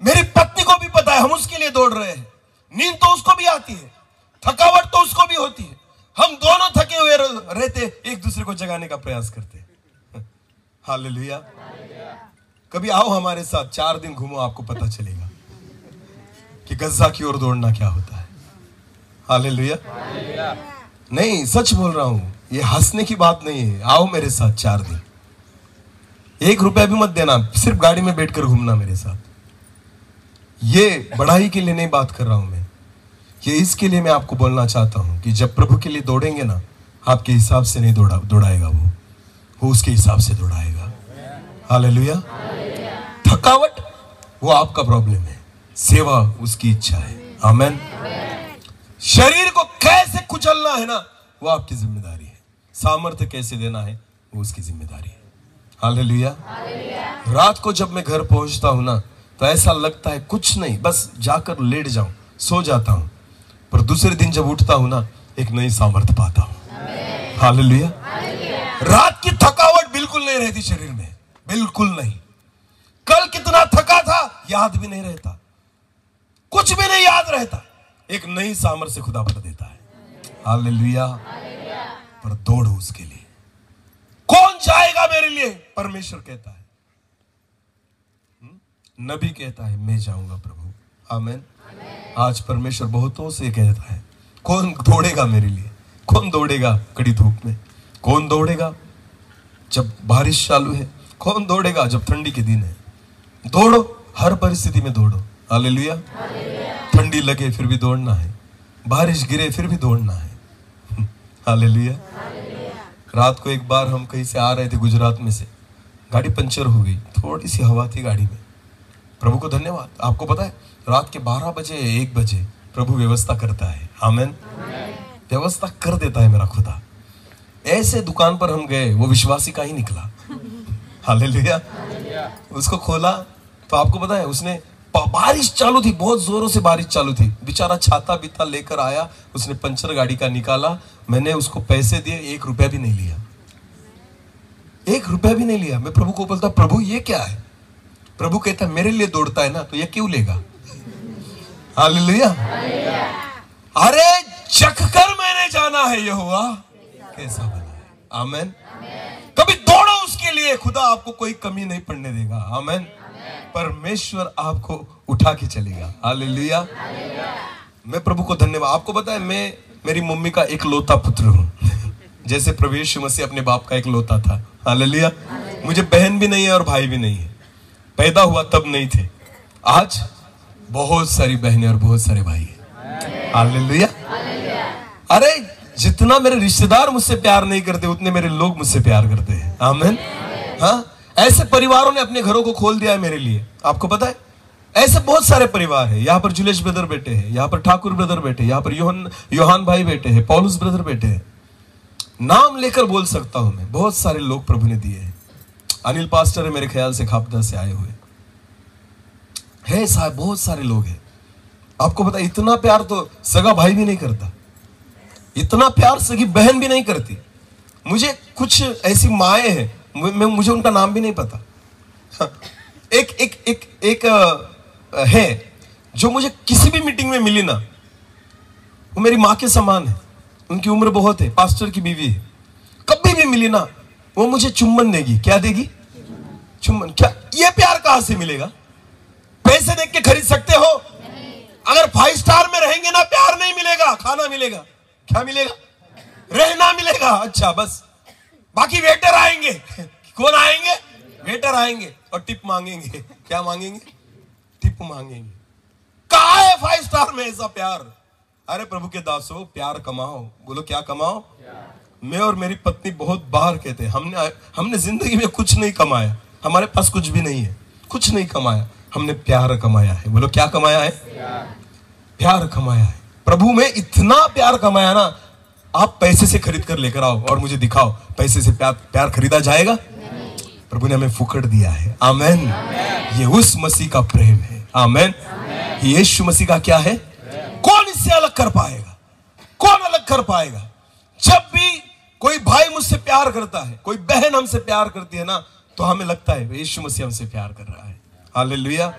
मेरी पत्नी को भी पता है हम उसके लिए दौड़ रहे हैं। नींद तो उसको भी आती है, थकावट तो उसको भी होती है, हम दोनों थके हुए रहते, एक दूसरे को जगाने का प्रयास करते। हालेलुया। कभी आओ हमारे साथ, 4 दिन घूमो, आपको पता चलेगा कि गज़ा की ओर दौड़ना क्या होता है। हालेलुया। नहीं, सच बोल रहा हूं, ये हंसने की बात नहीं है। आओ मेरे साथ 4 दिन, 1 रुपया भी मत देना, सिर्फ गाड़ी में बैठकर घूमना मेरे साथ। ये बढ़ाई के लिए नहीं बात कर रहा हूं मैं, ये इसके लिए मैं आपको बोलना चाहता हूं कि जब प्रभु के लिए दौड़ेंगे ना, आपके हिसाब से नहीं दौड़ाएगा वो उसके हिसाब से दौड़ाएगा। हालेलुया। थकावट वो आपका प्रॉब्लम है, सेवा उसकी इच्छा है। आमेन। शरीर को कैसे कुचलना है ना, वो आपकी जिम्मेदारी है। सामर्थ्य कैसे देना है, वो उसकी जिम्मेदारी है। हालेलुया। रात को जब मैं घर पहुंचता हूं ना, तो ऐसा लगता है कुछ नहीं, बस जाकर लेट जाऊं, सो जाता हूं, पर दूसरे दिन जब उठता हूं ना, एक नई सामर्थ्य पाता हूं। हालेलुया। रात की थकावट बिल्कुल नहीं रहती शरीर में, बिल्कुल नहीं। कल कितना थका था याद भी नहीं रहता, कुछ भी नहीं याद रहता, एक नई सामर्थ्य से खुदा भर देता है। हालेलुया। पर दौड़ो उसके लिए। कौन जाएगा मेरे लिए? परमेश्वर कहता है, नबी कहता है मैं जाऊंगा प्रभु। आमेन। आज परमेश्वर बहुतों से कहता है, कौन दौड़ेगा मेरे लिए? कौन दौड़ेगा कड़ी धूप में? कौन दौड़ेगा जब बारिश चालू है? कौन दौड़ेगा जब ठंडी के दिन है? दौड़ो, हर परिस्थिति में दौड़ो। हालेलुया। ठंडी लगे फिर भी दौड़ना है, बारिश गिरे फिर भी दौड़ना है। हालेलुया। रात को एक बार हम कहीं से आ रहे थे गुजरात में से, गाड़ी पंचर हो गई, थोड़ी सी हवा थी गाड़ी में। प्रभु को धन्यवाद। आपको पता है रात के 12 बजे 1 बजे प्रभु व्यवस्था करता है। आमेन। व्यवस्था कर देता है मेरा खुदा। ऐसे दुकान पर हम गए, वो विश्वासी का ही निकला। हालेलुया। उसको खोला तो आपको पता है उसने, बारिश चालू थी, बहुत जोरों से बारिश चालू थी, बेचारा छाता बीता लेकर आया, उसने पंचर गाड़ी का निकाला। मैंने उसको पैसे दिए, 1 रुपया भी नहीं लिया, 1 रुपया भी नहीं लिया। मैं प्रभु को बोलता, प्रभु ये क्या है? प्रभु कहता है मेरे लिए दौड़ता है ना, तो ये क्यों लेगा? हालेलुया। अरे चखकर मैंने जाना है यहोवा कैसा बना है। आमेन। कभी दौड़ो उसके लिए, खुदा आपको कोई कमी नहीं पड़ने देगा। आमेन। परमेश्वर आपको उठा के चलेगा। हालेलुया। मैं प्रभु को धन्यवाद। आपको पता है मैं मेरी मम्मी का इकलौता पुत्र हूं, जैसे प्रभु यीशु मसीह अपने बाप का इकलौता था। हालेलुया। मुझे बहन भी नहीं है और भाई भी नहीं है, पैदा हुआ तब नहीं थे, आज बहुत सारी बहनें और बहुत सारे भाई हैं। हालेलुया। अरे जितना मेरे रिश्तेदार मुझसे प्यार नहीं करते, उतने मेरे लोग मुझसे प्यार करते हैं। आमीन। हाँ, ऐसे परिवारों ने अपने घरों को खोल दिया है मेरे लिए। आपको पता है ऐसे बहुत सारे परिवार है। यहाँ पर जुलेश ब्रदर बैठे हैं, यहाँ पर ठाकुर ब्रदर बैठे, यहाँ पर योहान भाई बैठे हैं, पौलुस ब्रदर बैठे हैं। नाम लेकर बोल सकता हूं मैं, बहुत सारे लोग प्रभु ने दिए हैं। अनिल पास्टर है मेरे ख्याल से खापदा से आए हुए है साहब, बहुत सारे लोग हैं। आपको पता है इतना प्यार तो सगा भाई भी नहीं करता, इतना प्यार सगी बहन भी नहीं करती। मुझे कुछ ऐसी माएँ हैं, मुझे उनका नाम भी नहीं पता। एक एक एक एक है जो मुझे किसी भी मीटिंग में मिली ना, वो मेरी माँ के समान है। उनकी उम्र बहुत है, पास्टर की बीवी है। कभी भी मिली ना, वो मुझे चुम्बन देगी। क्या देगी? चुम्बन। क्या ये प्यार कहां से मिलेगा? पैसे देख के खरीद सकते हो? अगर 5 स्टार में रहेंगे ना, प्यार नहीं मिलेगा, खाना मिलेगा। क्या मिलेगा? रहना मिलेगा। अच्छा बस, बाकी वेटर आएंगे। कौन आएंगे? वेटर आएंगे और टिप मांगेंगे। क्या मांगेंगे? टिप मांगेंगे। कहां है 5 स्टार में ऐसा प्यार? अरे प्रभु के दासों, प्यार कमाओ। बोलो क्या कमाओ? मैं और मेरी पत्नी बहुत बार कहते हैं, हमने जिंदगी में कुछ नहीं कमाया, हमारे पास कुछ भी नहीं है, कुछ नहीं कमाया, हमने प्यार कमाया है। बोलो क्या कमाया है? प्यार कमाया है। प्रभु में इतना प्यार कमाया ना, आप पैसे से खरीद कर लेकर आओ और मुझे दिखाओ, पैसे से प्यार खरीदा जाएगा? प्रभु ने हमें फुकट दिया है। आमेन। ये उस मसीह का प्रेम है। आमेन। यीशु मसीह का क्या है? कौन इससे अलग कर पाएगा? कौन अलग कर पाएगा? जब भी कोई भाई मुझसे प्यार करता है, कोई बहन हमसे प्यार करती है ना, तो हमें लगता है यीशु मसीह हमसे प्यार कर रहा है। Hallelujah,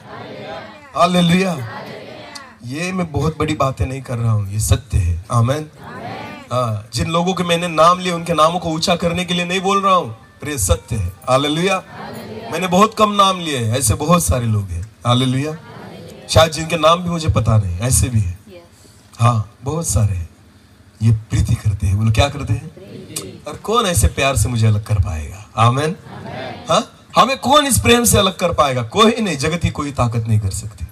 hallelujah. ये मैं बहुत बड़ी बातें नहीं कर रहा हूं, ये सत्य है। आमीन। हाँ, जिन लोगों के मैंने नाम लिए उनके नामों को ऊंचा करने के लिए नहीं बोल रहा हूं, पर ये सत्य है। हालेलुया। मैंने बहुत कम नाम लिए हैं, ऐसे बहुत सारे लोग हैं। हालेलुया। शायद जिनके नाम भी मुझे पता नहीं, ऐसे भी है। हाँ, बहुत सारे हैं। ये प्रीति करते हैं। बोलो क्या करते हैं? और कौन ऐसे प्यार से मुझे अलग कर पाएगा? आमीन। हाँ, हमें कौन इस प्रेम से अलग कर पाएगा? कोई नहीं, जगत की कोई ताकत नहीं कर सकती।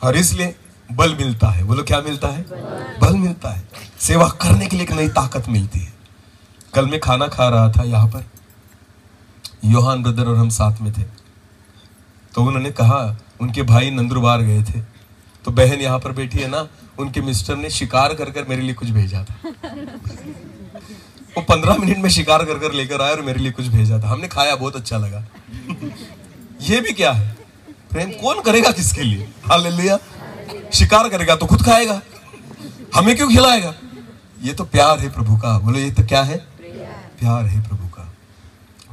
और इसलिए बल मिलता है। बोलो क्या मिलता है? बल मिलता है। सेवा करने के लिए एक नई ताकत मिलती है। कल मैं खाना खा रहा था यहाँ पर, योहान ब्रदर और हम साथ में थे, तो उन्होंने कहा उनके भाई नंदुरबार गए थे, तो बहन यहाँ पर बैठी है ना, उनके मिस्टर ने शिकार कर कर मेरे लिए कुछ भेजा था। वो 15 मिनट में शिकार कर कर लेकर आया और मेरे लिए कुछ भेजा था। हमने खाया, बहुत अच्छा लगा। ये भी क्या है? प्रेम कौन करेगा किसके लिए? हालेलुया। शिकार करेगा तो खुद खाएगा, हमें क्यों खिलाएगा? ये तो प्यार है प्रभु का। बोलो ये तो क्या है? प्यार है प्रभु का।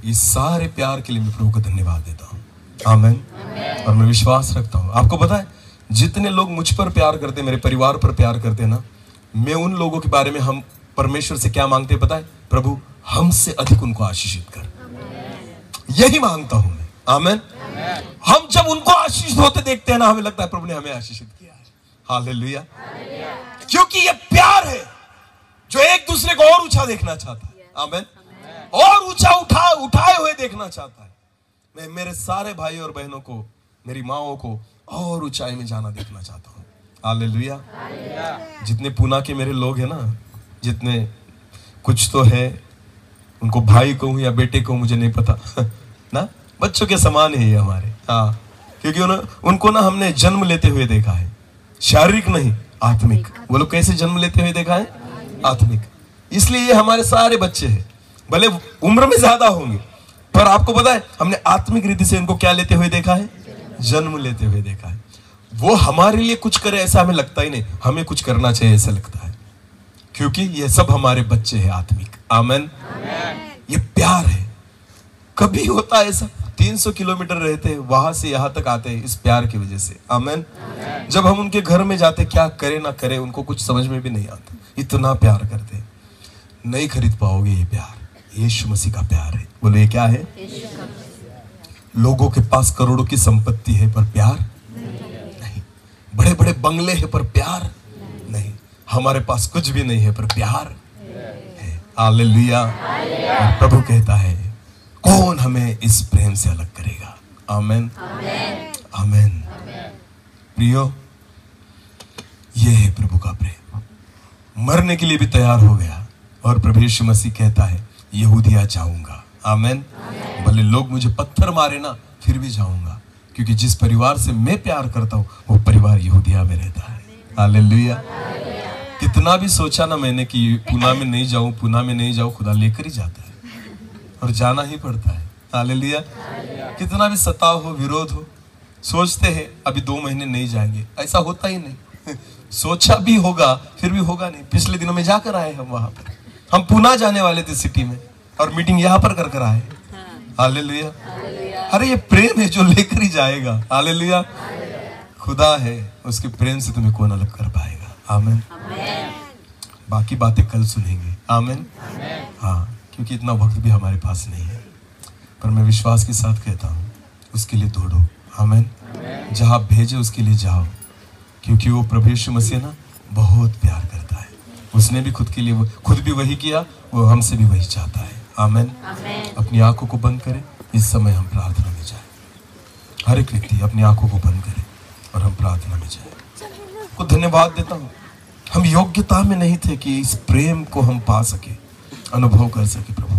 इस सारे प्यार के लिए मैं प्रभु को धन्यवाद देता हूँ। आमीन। और मैं विश्वास रखता हूँ, आपको पता है जितने लोग मुझ पर प्यार करते, मेरे परिवार पर प्यार करते ना, मैं उन लोगों के बारे में हम परमेश्वर से क्या मांगते पता है? प्रभु हमसे अधिक उनको आशीषित कर। यही मांगता हूं मैं। आमीन। हम जब उनको आशीष होते देखते हैं ना, हमें लगता है प्रभु ने हमें आशीषित किया है। हालेलुया। क्योंकि ये प्यार है जो एक दूसरे को और ऊंचा देखना चाहता है। आमीन। और ऊंचा उठाए हुए देखना चाहता है। मैं मेरे सारे भाई और बहनों को, मेरी माओं को और ऊंचाई में जाना देखना चाहता हूँ। हालेलुया। जितने पूना के मेरे लोग हैं ना, जितने कुछ तो है, उनको भाई कहूं या बेटे कहूं मुझे नहीं पता ना, बच्चों के समान है ये हमारे। हाँ, क्योंकि उनको ना हमने जन्म लेते हुए देखा है, शारीरिक नहीं आत्मिक। वो लोग कैसे जन्म लेते हुए देखा है? आत्मिक। इसलिए ये हमारे सारे बच्चे हैं। भले उम्र में ज्यादा होंगे, पर आपको पता है हमने आत्मिक रीति से इनको क्या लेते हुए देखा है? जन्म लेते हुए देखा है। वो हमारे लिए कुछ करे ऐसा हमें लगता ही नहीं, हमें कुछ करना चाहिए ऐसा लगता है, क्योंकि ये सब हमारे बच्चे हैं आत्मिक। आमीन। ये प्यार है। कभी होता है ऐसा 300 किलोमीटर रहते हैं, वहां से यहां तक आते हैं इस प्यार की वजह से। आमीन। जब हम उनके घर में जाते, क्या करे ना करे उनको कुछ समझ में भी नहीं आता, इतना प्यार करते। नहीं खरीद पाओगे ये प्यार, यीशु मसीह का प्यार है। बोले ये क्या है? लोगों के पास करोड़ों की संपत्ति है पर प्यार नहीं, बड़े बड़े बंगले हैं पर प्यार नहीं, हमारे पास कुछ भी नहीं है पर प्यार है। हालेलुया। और प्रभु कहता है कौन हमें इस प्रेम से अलग करेगा? आमीन। आमीन। प्रियो, ये है प्रभु का प्रेम। मरने के लिए भी तैयार हो गया, और प्रभु यीशु मसीह कहता है यहूदिया जाऊंगा। आमीन। भले लोग मुझे पत्थर मारे ना, फिर भी जाऊंगा, क्योंकि जिस परिवार से मैं प्यार करता हूं वो परिवार यहूदिया में रहता है। हालेलुया। कितना भी सोचा ना मैंने कि पुना में नहीं जाऊं, पुना में नहीं जाऊं, खुदा लेकर ही जाता है और जाना ही पड़ता है। हालेलुया। कितना भी सताव हो, विरोध हो, सोचते हैं अभी 2 महीने नहीं जाएंगे, ऐसा होता ही नहीं। सोचा भी होगा फिर भी होगा नहीं। पिछले दिनों में जाकर आए हम वहां पर, हम पुना जाने वाले थे सिटी में, और मीटिंग यहाँ पर कर आए। हालेलुया। अरे ये प्रेम है जो लेकर ही जाएगा। हालेलुया। खुदा है, उसके प्रेम से तुम्हें कौन अलग कर पाएगा? आमीन। बाकी बातें कल सुनेंगे। आमीन। हाँ, क्योंकि इतना वक्त भी हमारे पास नहीं है, पर मैं विश्वास के साथ कहता हूँ उसके लिए दौड़ो। आमीन। जहाँ भेजे उसके लिए जाओ, क्योंकि वो प्रभु यीशु मसीह ना बहुत प्यार करता है। उसने भी खुद के लिए खुद भी वही किया, वो हमसे भी वही चाहता है। आमीन। अपनी आंखों को बंद करें, इस समय हम प्रार्थना में जाएं। हर एक व्यक्ति अपनी आंखों को बंद करे और हम प्रार्थना में जाएं। को धन्यवाद देता हूँ, हम योग्यता में नहीं थे कि इस प्रेम को हम पा सके, अनुभव कर सके प्रभु,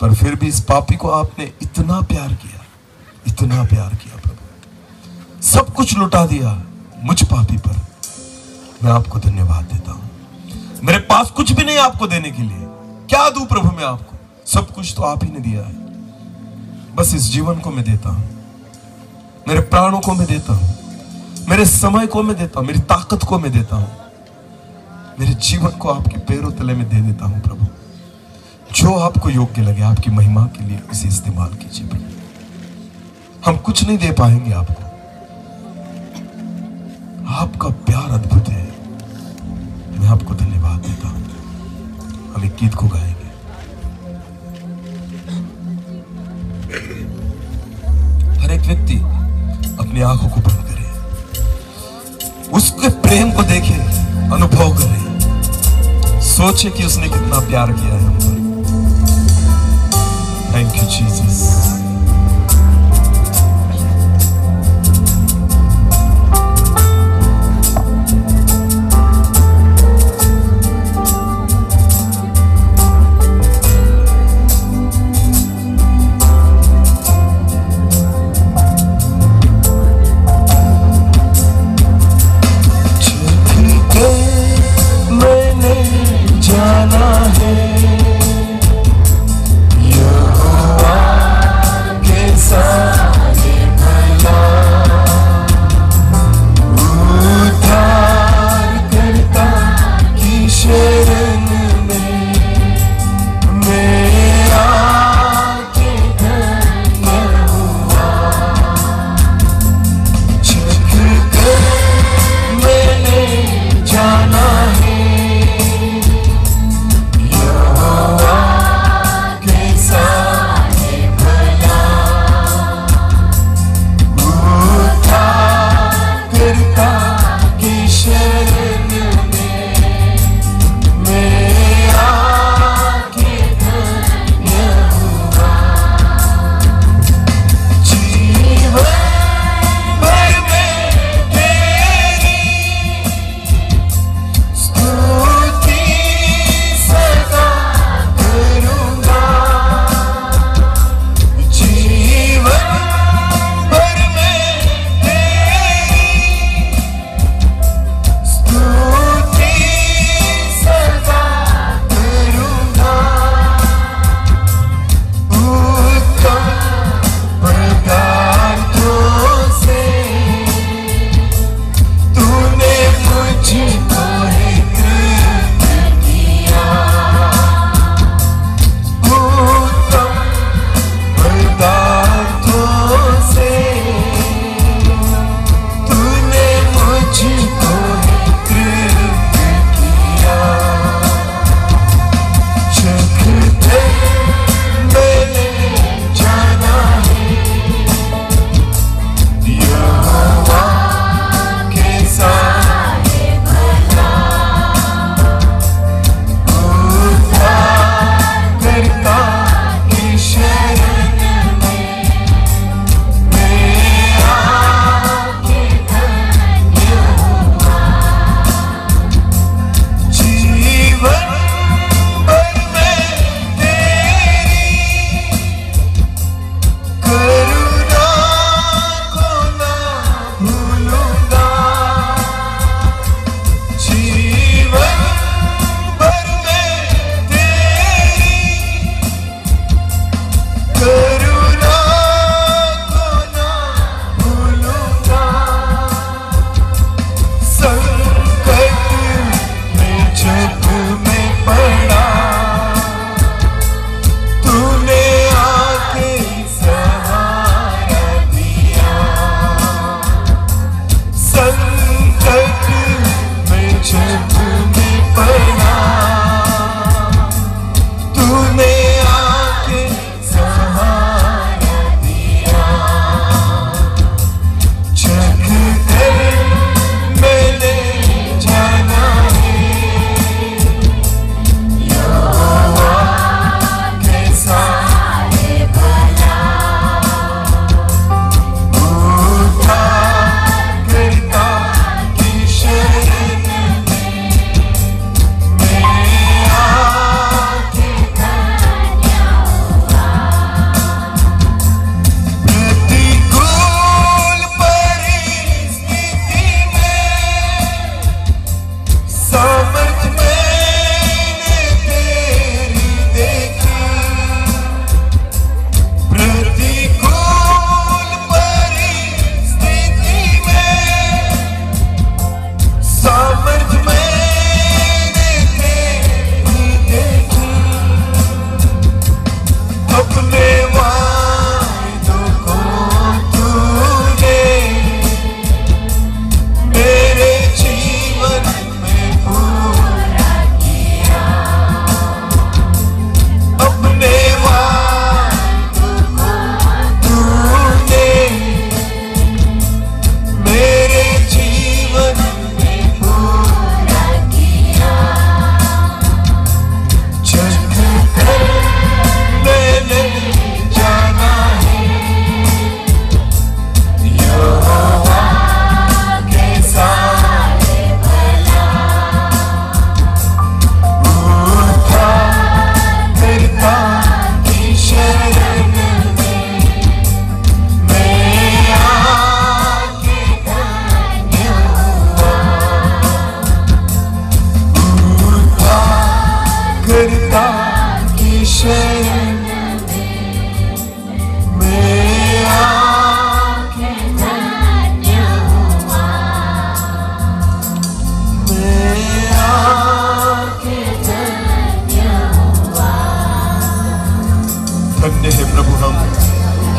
पर फिर भी इस पापी को आपने इतना प्यार किया, इतना प्यार किया प्रभु, सब कुछ लुटा दिया मुझ पापी पर। मैं आपको धन्यवाद देता हूँ। मेरे पास कुछ भी नहीं आपको देने के लिए, क्या दूं प्रभु मैं आपको? सब कुछ तो आप ही ने दिया है। बस इस जीवन को मैं देता हूं, मेरे प्राणों को मैं देता हूं, मेरे समय को मैं देता हूं, मेरी ताकत को मैं देता हूं। मेरे जीवन को आपके पैरों तले में दे देता हूं प्रभु। जो आपको योग्य लगे आपकी महिमा के लिए इसे इस्तेमाल कीजिए प्रभु। हम कुछ नहीं दे पाएंगे आपको, आपका प्यार अद्भुत है। मैं आपको धन्यवाद देता हूं। हम एक गीत को गाएंगे। हर एक व्यक्ति अपनी आंखों को बंद करे, उसके प्रेम को देखे, अनुभव करे, सोचे कि उसने कितना प्यार किया है हम पर। Thank you Jesus.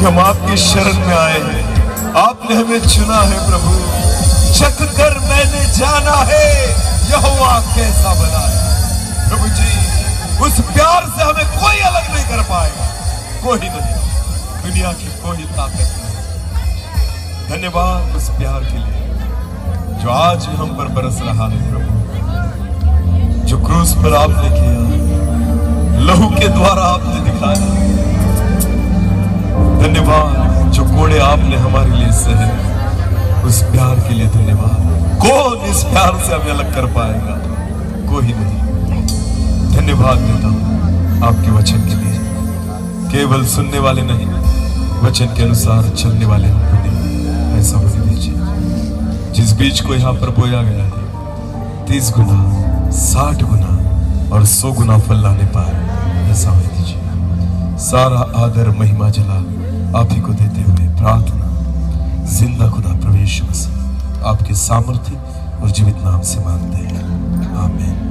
हम आपके शरण में आए हैं, आपने हमें चुना है प्रभु। चख कर मैंने जाना है यहोवा कैसा बना है। प्रभु जी, उस प्यार से हमें कोई अलग नहीं कर पाएगा, कोई नहीं, दुनिया की कोई ताकत नहीं। धन्यवाद उस प्यार के लिए जो आज भी हम पर बरस रहा है प्रभु, जो क्रूस पर आपने किया, लहू के द्वारा आपने दिखाया। धन्यवाद जो कोड़े आपने हमारे लिए सहे, उस प्यार के लिए धन्यवाद। कौन इस प्यार से हमें अलग कर पाएगा? कोई नहीं। धन्यवाद देता हूं आपके वचन के लिए। केवल सुनने वाले नहीं, वचन के अनुसार चलने वाले हम बने, ऐसा होने दीजिए। जिस बीज को यहाँ पर बोया गया है 30 गुना, 60 गुना और 100 गुना फल लाने पाए, ऐसा होने दीजिए। सारा आदर महिमा जला आप ही को देते हुए प्रार्थना जिंदा खुदा प्रभु यीशु मसीह आपके सामर्थ्य और जीवित नाम से मांगते हैं, आमीन।